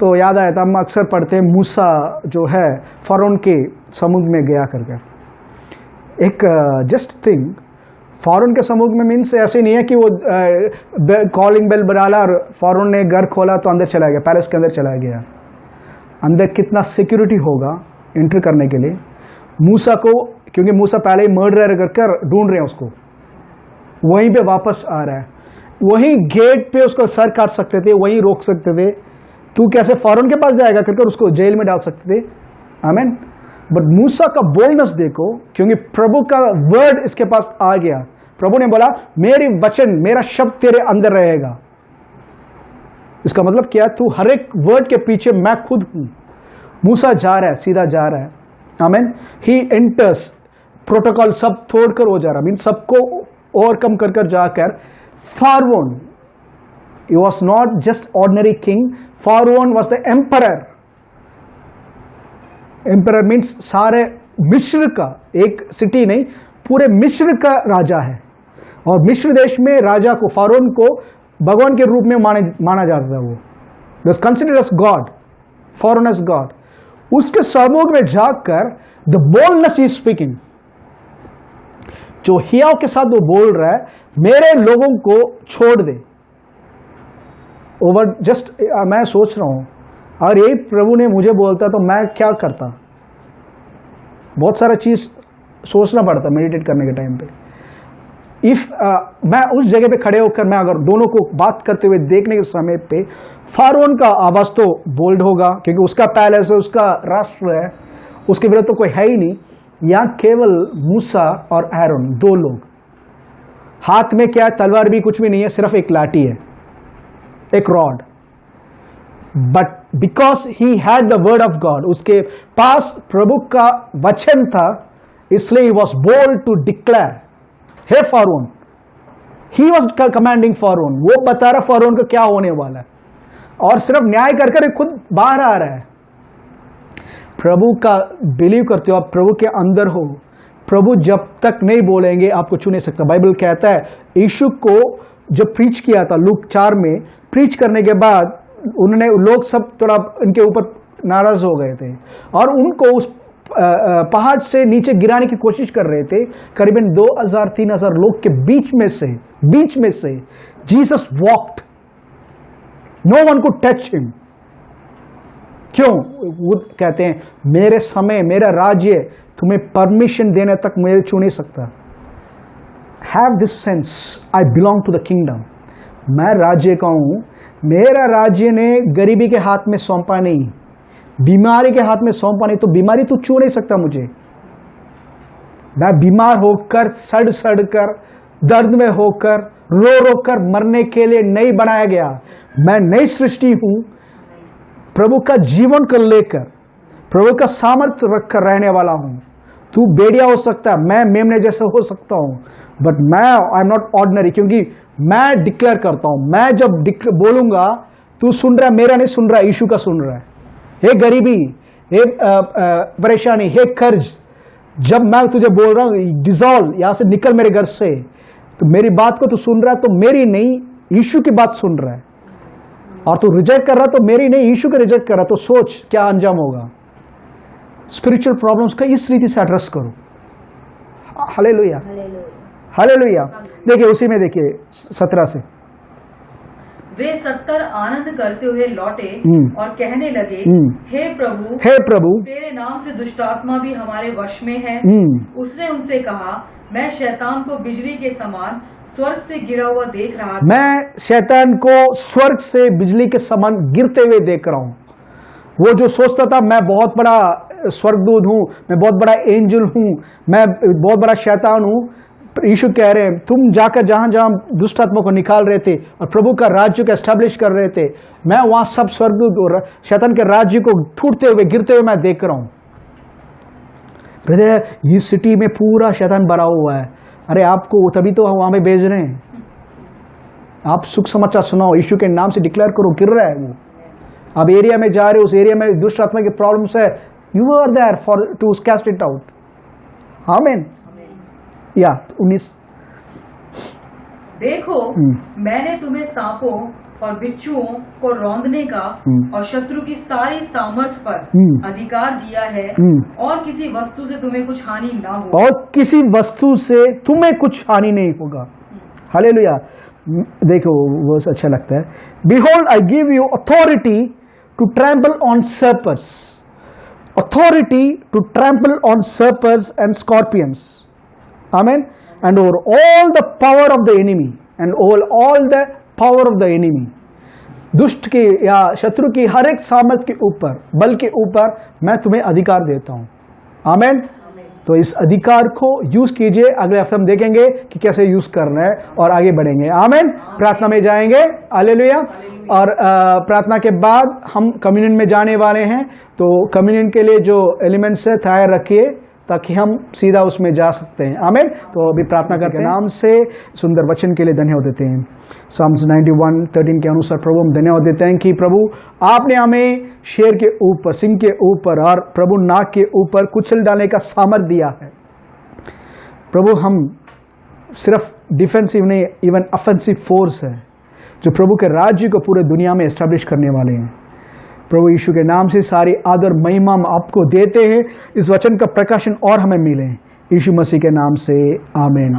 तो याद आया था, हम अक्सर पढ़ते हैं मूसा जो है फ़ारौन के समुद्र में गया करके। एक जस्ट थिंग, फ़ारौन के समुद्र में मीन्स ऐसे नहीं है कि वो कॉलिंग बेल बजाला और फ़ारौन ने घर खोला तो अंदर चला गया, पैलेस के अंदर चला गया। अंदर कितना सिक्योरिटी होगा एंटर करने के लिए। मूसा को, क्योंकि मूसा पहले ही मर्डर कर ढूंढ रहे हैं उसको, वहीं पे वापस आ रहा है, वहीं गेट पे उसको सर काट सकते थे, वहीं रोक सकते थे। तू कैसे फ़ारौन के पास जाएगा करके उसको जेल में डाल सकते थे। आमीन। बट मूसा का बोल्डनेस देखो, क्योंकि प्रभु का वर्ड इसके पास आ गया। प्रभु ने बोला मेरी वचन, मेरा शब्द तेरे अंदर रहेगा। इसका मतलब क्या? तू हर एक वर्ड के पीछे मैं खुद हूं। मूसा जा रहा है, सीधा जा रहा है। आमीन। ही एंटर्स, प्रोटोकॉल सब तोड़कर हो जा रहा, मीन सबको ओवरकम कर कर जाकर फ़ारौन, he was not just ordinary king, फ़ारौन was the emperor. Emperor means सारे मिस्र का, एक सिटी नहीं, पूरे मिस्र का राजा है। और मिस्र देश में राजा को, फ़ारौन को भगवान के रूप में माना जाता था। वो was considered as God, फ़ारौन as God। उसके समुद्र में जाकर द बोल्डनेस ही स्पीकिंग, जो हियाव के साथ वो बोल रहा है, मेरे लोगों को छोड़ दे। ओवर जस्ट मैं सोच रहा हूं, और यही प्रभु ने मुझे बोलता तो मैं क्या करता। बहुत सारा चीज सोचना पड़ता मेडिटेट करने के टाइम पे। मैं उस जगह पे खड़े होकर, मैं अगर दोनों को बात करते हुए देखने के समय पे, फ़ारौन का आवाज तो बोल्ड होगा क्योंकि उसका पैलेस है, उसका राष्ट्र है, उसके विरुद्ध तो कोई है ही नहीं। यहाँ केवल मूसा और आरोन, दो लोग, हाथ में क्या है, तलवार भी कुछ भी नहीं है, सिर्फ एक लाठी है, एक rod. But because he had the word of God, उसके पास प्रभु का वचन था, इसलिए he was bold to declare, हे फ़ारौन। ही वॉज कमांडिंग फ़ारौन, वो बता रहा फ़ारौन को क्या होने वाला है, और सिर्फ न्याय कर कर खुद बाहर आ रहा है। प्रभु का बिलीव करते हो, आप प्रभु के अंदर हो, प्रभु जब तक नहीं बोलेंगे आपको छू नहीं सकता। बाइबल कहता है यीशु को जब प्रीच किया था, लूक 4 में प्रीच करने के बाद उन्होंने, लोग सब थोड़ा इनके ऊपर नाराज हो गए थे और उनको उस पहाड़ से नीचे गिराने की कोशिश कर रहे थे। करीबन 2000-3000 लोग के बीच में से Jesus walked, no one could touch him. क्यों? वो कहते हैं मेरे समय, मेरा राज्य तुम्हें परमिशन देने तक मुझे छू नहीं सकता। Have this sense, I belong to the kingdom. मैं राज्य का हूं, मेरा राज्य ने गरीबी के हाथ में सौंपा नहीं, बीमारी के हाथ में सौंपा नहीं, तो बीमारी तो छू नहीं सकता मुझे। मैं बीमार होकर, सड़ कर, दर्द में होकर, रो कर मरने के लिए नहीं बनाया गया। मैं नई सृष्टि हूं, प्रभु का जीवन को लेकर, प्रभु का सामर्थ्य रखकर रहने वाला हूं। तू बेड़िया हो सकता है, मैं मेमने जैसा हो सकता हूं, बट मैं आई एम नॉट ऑर्डिनरी, क्योंकि मैं डिक्लेयर करता हूं। मैं जब बोलूंगा, तू सुन रहा है, मेरा नहीं सुन रहा, यीशु का सुन रहा है। हे गरीबी, हे परेशानी, हे कर्ज, जब मैं तुझे बोल रहा हूं डिजॉल्व, यहां से निकल मेरे घर से, तो मेरी बात को तू सुन रहा है, तो मेरी नहीं, यीशु की बात सुन रहा है। और तू रिजेक्ट कर रहा, तो मेरी नहीं, यीशु को रिजेक्ट कर रहा, तो सोच क्या अंजाम होगा। स्पिरिचुअल प्रॉब्लम्स का इस रीति से एड्रेस करो। Hallelujah, hallelujah. देखिए उसी में देखिए 17 से, वे 70 आनंद करते हुए लौटे और कहने लगे, हे प्रभु, तेरे नाम से दुष्टात्मा भी हमारे वश में है। उसने उनसे कहा, मैं शैतान को बिजली के समान स्वर्ग से गिरा हुआ देख रहा था। मैं शैतान को स्वर्ग से बिजली के समान गिरते हुए देख रहा हूं। वो जो सोचता था मैं बहुत बड़ा स्वर्गदूत हूं, मैं बहुत बड़ा एंजल हूं, मैं बहुत बड़ा शैतान हूं, यीशु कह रहे हैं तुम जाकर जहां जहां दुष्ट आत्मा को निकाल रहे थे और प्रभु का राज्य को एस्टैब्लिश कर रहे थे, मैं वहां सब स्वर्गदूत और शैतान के राज्य को टूटते हुए, गिरते हुए मैं देख रहा हूं। ब्रदर, इस सिटी में पूरा शैतान भरा हुआ है। अरे आपको तभी तो वहां पे भेज रहे हैं। आप सुख समाचार सुनाओ, यीशु के नाम से डिक्लेयर करो, गिर रहा है वो। आप एरिया में जा रहे हो, उस एरिया में दुष्ट आत्मा की प्रॉब्लम्स है, you are there for to cast it out. आमीन। या 19, देखो मैंने तुम्हें सांपों और बिच्छुओं को रौंदने का और शत्रु की सारी सामर्थ पर अधिकार दिया है और किसी वस्तु से तुम्हें कुछ हानि ना हो। और किसी वस्तु से तुम्हें कुछ हानि नहीं होगा। हालेलुया। देखो वर्स अच्छा लगता है। Behold, I give you authority to trample on serpents, authority to trample on serpents and scorpions. Amen. And over all the power of the enemy, and over all the power of the enemy. दुष्ट की या शत्रु की हर एक सामर्थ के ऊपर, बल के ऊपर मैं तुम्हें अधिकार देता हूं। आमेन। तो इस अधिकार को यूज कीजिए। अगले हफ्ते हम देखेंगे कि कैसे यूज करना है और आगे बढ़ेंगे। आमेन। प्रार्थना में जाएंगे। हालेलुया। और प्रार्थना के बाद हम कम्युनियन में जाने वाले हैं। तो कम्युनियन के लिए जो एलिमेंट्स है तैयार रखिए ताकि हम सीधा उसमें जा सकते हैं। आमीन। तो अभी प्रार्थना करते हैं। नाम से सुंदर वचन के लिए धन्यवाद देते हैं। साम्स 91:13 के अनुसार प्रभु हम धन्यवाद देते हैं कि प्रभु आपने हमें शेर के ऊपर, सिंह के ऊपर और प्रभु नाग के ऊपर कुचल डालने का सामर्थ दिया है। प्रभु हम सिर्फ डिफेंसिव नहीं, इवन ऑफेंसिव फोर्स है जो प्रभु के राज्य को पूरे दुनिया में एस्टैब्लिश करने वाले हैं। प्रभु यीशु के नाम से सारी आदर महिमा हम आपको देते हैं। इस वचन का प्रकाशन और हमें मिले यीशु मसीह के नाम से। आमीन।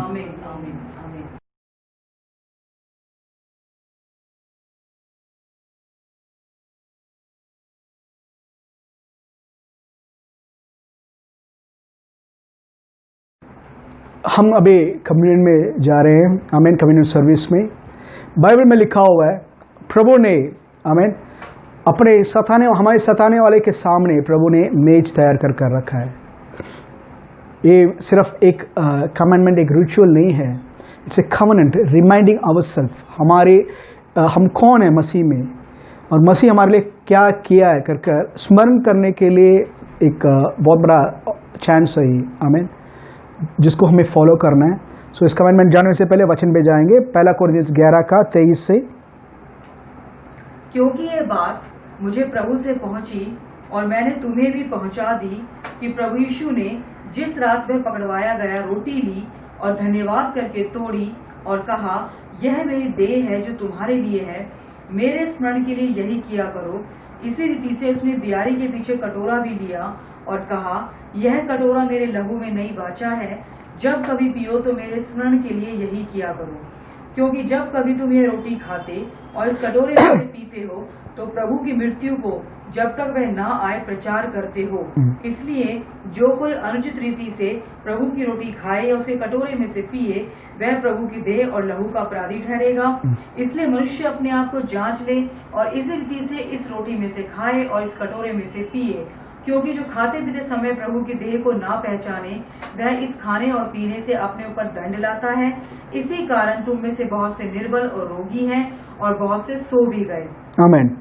हम अभी कम्युनियन में जा रहे हैं। आमीन। कम्युनियन सर्विस में बाइबल में लिखा हुआ है प्रभु ने आमीन अपने हमारे सताने वाले के सामने प्रभु ने मेज तैयार कर रखा है। ये सिर्फ एक कमांडमेंट, एक रिचुअल नहीं है। It's a covenant reminding ourself हम कौन है मसीह में और मसीह हमारे लिए क्या किया है कर स्मरण करने के लिए एक बहुत बड़ा चांस है। आमीन। जिसको हमें फॉलो करना है। सो इस कमेंटमेंट जानने से पहले वचन पे जाएंगे। पहला कोरिन्थियंस 11:23 से। क्योंकि ये बात मुझे प्रभु से पहुंची और मैंने तुम्हें भी पहुंचा दी कि प्रभु यीशु ने जिस रात में पकड़वाया गया रोटी ली और धन्यवाद करके तोड़ी और कहा, यह मेरी देह है जो तुम्हारे लिए है, मेरे स्मरण के लिए यही किया करो। इसी रीति से उसने बियारी के पीछे कटोरा भी लिया और कहा, यह कटोरा मेरे लहू में नई वाचा है, जब कभी पियो तो मेरे स्मरण के लिए यही किया करो। क्योंकि जब कभी तुम ये रोटी खाते और इस कटोरे में से पीते हो तो प्रभु की मृत्यु को जब तक वह ना आए प्रचार करते हो। इसलिए जो कोई अनुचित रीति से प्रभु की रोटी खाए या उसके कटोरे में से पिए वह प्रभु की देह और लहू का अपराधी ठहरेगा। इसलिए मनुष्य अपने आप को जांच ले और इसी रीति से इस रोटी में से खाए और इस कटोरे में से पिए। क्योंकि जो खाते पीते समय प्रभु की देह को ना पहचाने वह इस खाने और पीने से अपने ऊपर दंड लाता है। इसी कारण तुम में से बहुत से निर्बल और रोगी हैं और बहुत से सो भी गए। आमीन।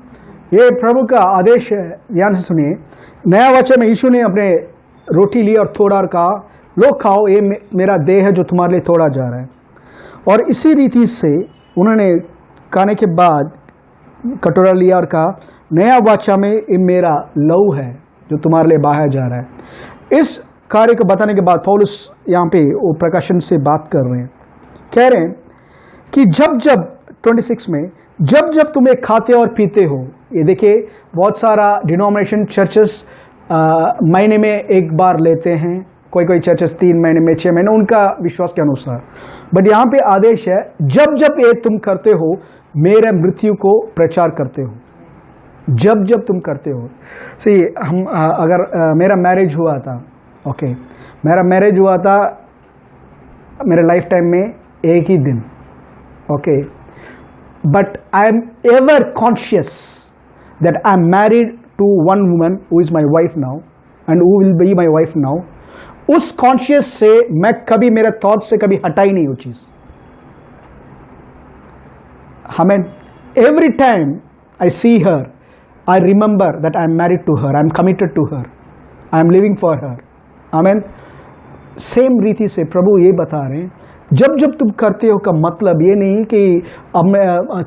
ये प्रभु का आदेश है। ध्यान से सुनिए। नया वचन में यीशु ने अपने रोटी ली और थोड़ा और कहा, लो खाओ, ये मेरा देह है जो तुम्हारे लिए तोड़ा जा रहा है। और इसी रीति से उन्होंने खाने के बाद कटोरा लिया और कहा, नया वाचा में ये मेरा लहू है जो तुम्हारे लिए बहाया जा रहा है। इस कार्य को बताने के बाद पौलुस यहाँ पे वो प्रकाशन से बात कर रहे हैं। कह रहे हैं कि जब 26 में जब तुम एक खाते और पीते हो। ये देखिए बहुत सारा डिनोमिनेशन चर्चेस महीने में एक बार लेते हैं, कोई चर्चेस 3 महीने में, 6 महीने, उनका विश्वास के अनुसार। बट यहाँ पे आदेश है जब ये तुम करते हो मेरे मृत्यु को प्रचार करते हो। जब तुम करते हो। सी हम अगर मेरा मैरिज हुआ था, ओके, मेरा मैरिज हुआ था मेरे लाइफ टाइम में एक ही दिन, okay, but I am ever conscious that I am married to one woman who is my wife now and who will be my wife now. उस कॉन्शियस से मैं कभी, मेरे थॉट से कभी हटा ही नहीं वो चीज। हमें every time I see her I remember that I am married to her, I am committed to her, I am living for her. Amen. Same रीति से प्रभु ये बता रहे हैं, जब तुम करते हो का मतलब ये नहीं कि अब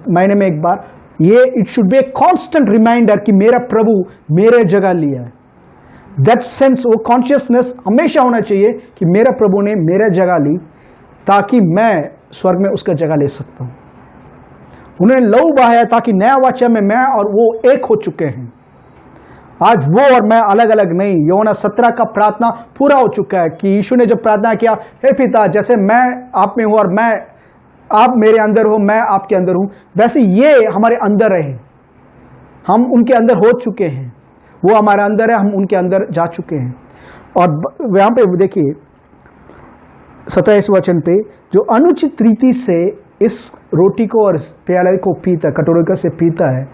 महीने में एक बार, ये it should be a constant reminder कि मेरा प्रभु मेरे जगह लिया है। दैट सेंस, वो कॉन्शियसनेस हमेशा होना चाहिए कि मेरा प्रभु ने मेरे जगह ली, ताकि मैं स्वर्ग में उसका जगह ले सकता हूं। उन्होंने लहू बहाया ताकि नया वाचा में मैं और वो एक हो चुके हैं। आज वो और मैं अलग अलग नहीं। यूहन्ना 17 का प्रार्थना पूरा हो चुका है कि यीशु ने जब प्रार्थना किया, हे पिता, जैसे मैं आप में हूं और मैं आप मेरे अंदर हो, मैं आपके अंदर हूं, वैसे ये हमारे अंदर रहे। हम उनके अंदर हो चुके हैं, वो हमारे अंदर है, हम उनके अंदर जा चुके हैं। और यहां पे देखिए 27 वचन पे, जो अनुचित रीति से इस रोटी को और प्याले को पीता, कटोरे से पीता है,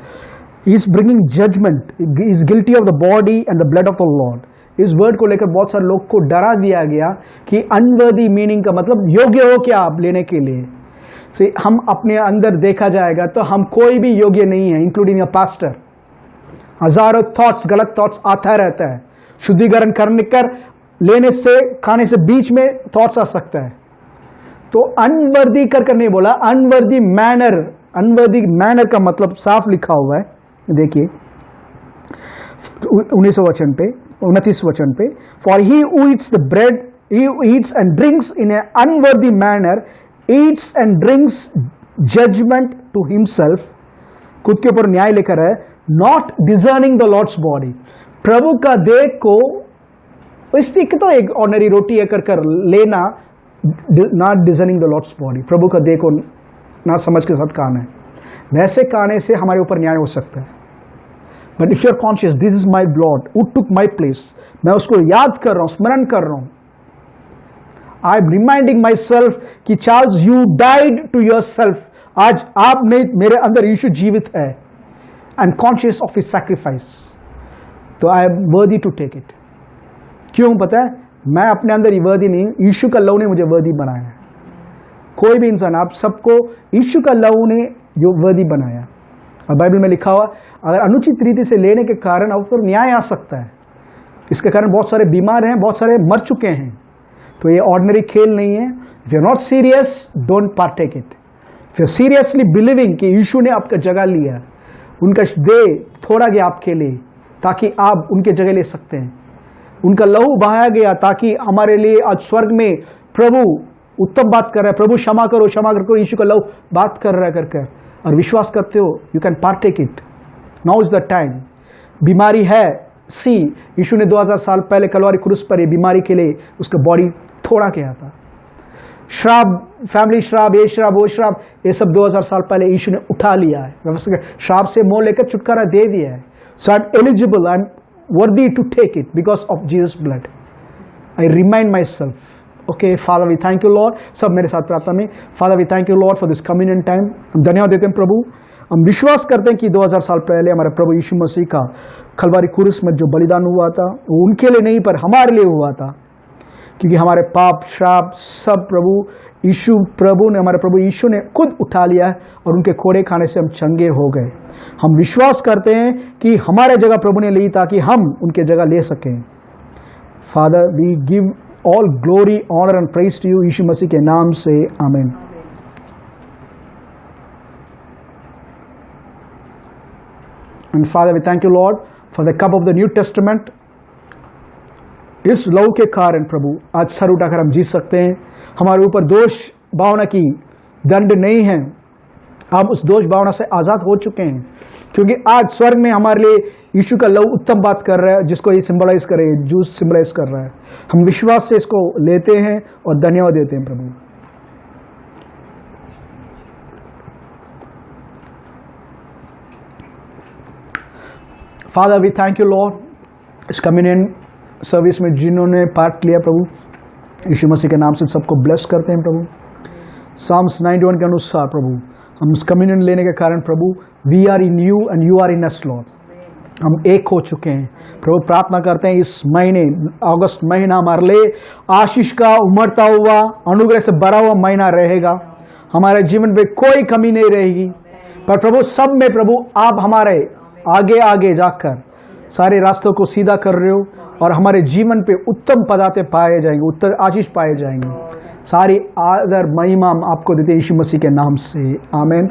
is bringing judgment, is guilty of the body and the blood of the lord. इस वर्ड को लेकर बहुत सारे लोग को डरा दिया गया कि अनवर्दी मीनिंग का मतलब योग्य हो क्या आप लेने के लिए। से हम अपने अंदर देखा जाएगा तो हम कोई भी योग्य नहीं है, इंक्लूडिंग अ पास्टर। हजारों थॉट्स, गलत थॉट्स आता रहता है। शुद्धिकरण करने कर लेने से, खाने से बीच में थॉट्स आ सकता है। तो अनवर्दी कर नहीं बोला, अनवर्दी मैनर। अनवर्दी मैनर का मतलब साफ लिखा हुआ है, देखिए 29 वचन पे, 29 वचन पे, for he who eats the bread, he eats and drinks in a unworthy manner, eats and drinks judgment to himself, खुद के ऊपर न्याय लेकर है, not discerning the lord's body. प्रभु का देह को इसकी तो एक ऑर्डिनरी रोटी है कर लेना, not discerning the lord's body. प्रभु का देह को ना समझ के साथ खाना है, वैसे खाने से हमारे ऊपर न्याय हो सकता है। But if you are conscious, this is my blood, who took my place, मैं उसको याद कर रहा हूं, स्मरण कर रहा हूं। I am reminding myself कि Charles, you died to yourself. आज आपने, मेरे अंदर यीशु जीवित है। I am conscious of his sacrifice, तो I am worthy to take it. क्यों पता है? मैं अपने अंदर ही वर्दी नहीं, यीशु का लहू ने मुझे वर्दी बनाया है। कोई भी इंसान, आप सबको यीशु का लहू ने जो वर्दी बनाया। और बाइबल में लिखा हुआ, अगर अनुचित रीति से लेने के कारण आप पर न्याय आ सकता है। इसके कारण बहुत सारे बीमार हैं, बहुत सारे मर चुके हैं। तो ये ऑर्डिनरी खेल नहीं है। If you are not serious, don't partake it. If you are seriously believing कि यीशु ने आपका जगह लिया, उनका देह थोड़ा गया आपके लिए ताकि आप उनके जगह ले सकते हैं। उनका लहू बहाया गया ताकि हमारे लिए आज स्वर्ग में प्रभु उत्तम बात कर रहा है, प्रभु क्षमा करो, यीशु का लहू बात कर रहा है करके, और विश्वास करते हो, you can partake it. Now is the time. बीमारी है, सी, यीशु ने 2000 साल पहले कलवारी क्रूस पर ये बीमारी के लिए उसका बॉडी थोड़ा गया था। श्राप, फैमिली श्राप, ये श्राप, वो श्राप, ये सब 2000 साल पहले यीशु ने उठा लिया है। श्राप से मोह लेकर छुटकारा दे दिया है। So I am eligible, I am worthy to take it because of Jesus' blood. I remind myself. Okay, Father, we thank you, Lord. सब मेरे साथ प्रार्थना में, Father, we thank you, Lord, for this communion time. हम धन्यवाद देते हैं प्रभु। हम विश्वास करते हैं कि 2000 साल पहले हमारे प्रभु यीशु मसीह का कलवारी क्रूस में जो बलिदान हुआ था, वो उनके लिए नहीं पर हमारे लिए हुआ था। क्योंकि हमारे पाप, श्राप सब प्रभु यीशु, प्रभु ने, हमारे प्रभु यीशु ने खुद उठा लिया है और उनके खोड़े खाने से हम चंगे हो गए। हम विश्वास करते हैं कि हमारे जगह प्रभु ने ली ताकि हम उनके जगह ले सकें। Father, we give all glory, honour and praise to you, यीशु मसीह के नाम से, आमीन। And father, we thank you Lord for the cup of the new testament. इस लहू के कारण प्रभु आज सर उठाकर हम जीत सकते हैं। हमारे ऊपर दोष भावना की दंड नहीं है, हम उस दोष भावना से आज़ाद हो चुके हैं। क्योंकि आज स्वर्ग में हमारे लिए यीशु का लहू उत्तम बात कर रहा है, जिसको ये सिंबलाइज करे, जूस सिंबलाइज कर रहा है। हम विश्वास से इसको लेते हैं और धन्यवाद देते हैं प्रभु। Father, we thank you Lord, इस कम्युनियन सर्विस में जिन्होंने पार्ट लिया प्रभु, यीशु मसीह के नाम से सबको ब्लेस करते हैं प्रभु। साम्स 91 के अनुसार प्रभु, हम इस कम्युनियन लेने के कारण प्रभु, we are in you and you are in us Lord, हम एक हो चुके हैं प्रभु। प्रार्थना करते हैं इस महीने, अगस्त महीना हमारे लिए आशीष का उमड़ता हुआ, अनुग्रह से भरा हुआ महीना रहेगा। हमारे जीवन में कोई कमी नहीं रहेगी, पर प्रभु सब में प्रभु आप हमारे आगे आगे जाकर सारे रास्तों को सीधा कर रहे हो और हमारे जीवन पे उत्तम पदार्थ पाए जाएंगे, उत्तर आशीष पाए जाएंगे। सारी आदर महिमा हम आपको देते यीशु मसीह के नाम से, आमीन।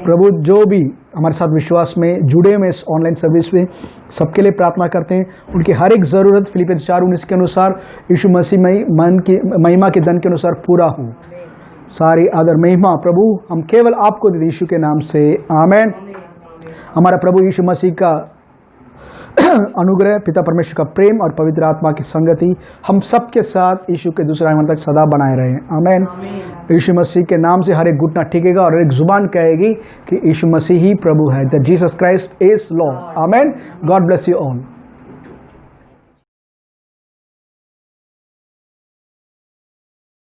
प्रभु, जो भी हमारे साथ विश्वास में जुड़े हुए इस ऑनलाइन सर्विस में, सबके लिए प्रार्थना करते हैं। उनकी हर एक ज़रूरत फिलिपियंस 4:19 के अनुसार यीशु मसीह में मन की महिमा के धन के अनुसार पूरा हो। सारी आदर महिमा प्रभु हम केवल आपको देते यीशु के नाम से, आमेन। हमारा प्रभु यीशु मसीह का अनुग्रह, पिता परमेश्वर का प्रेम और पवित्र आत्मा की संगति हम सब के साथ यीशु के दूसरे आगमन तक सदा बनाए रहे, आमेन। यीशु मसीह के नाम से हर एक घुटना टिकेगा और एक जुबान कहेगी कि यीशु मसीह ही प्रभु है, that Jesus Christ is Lord, amen. God bless you all.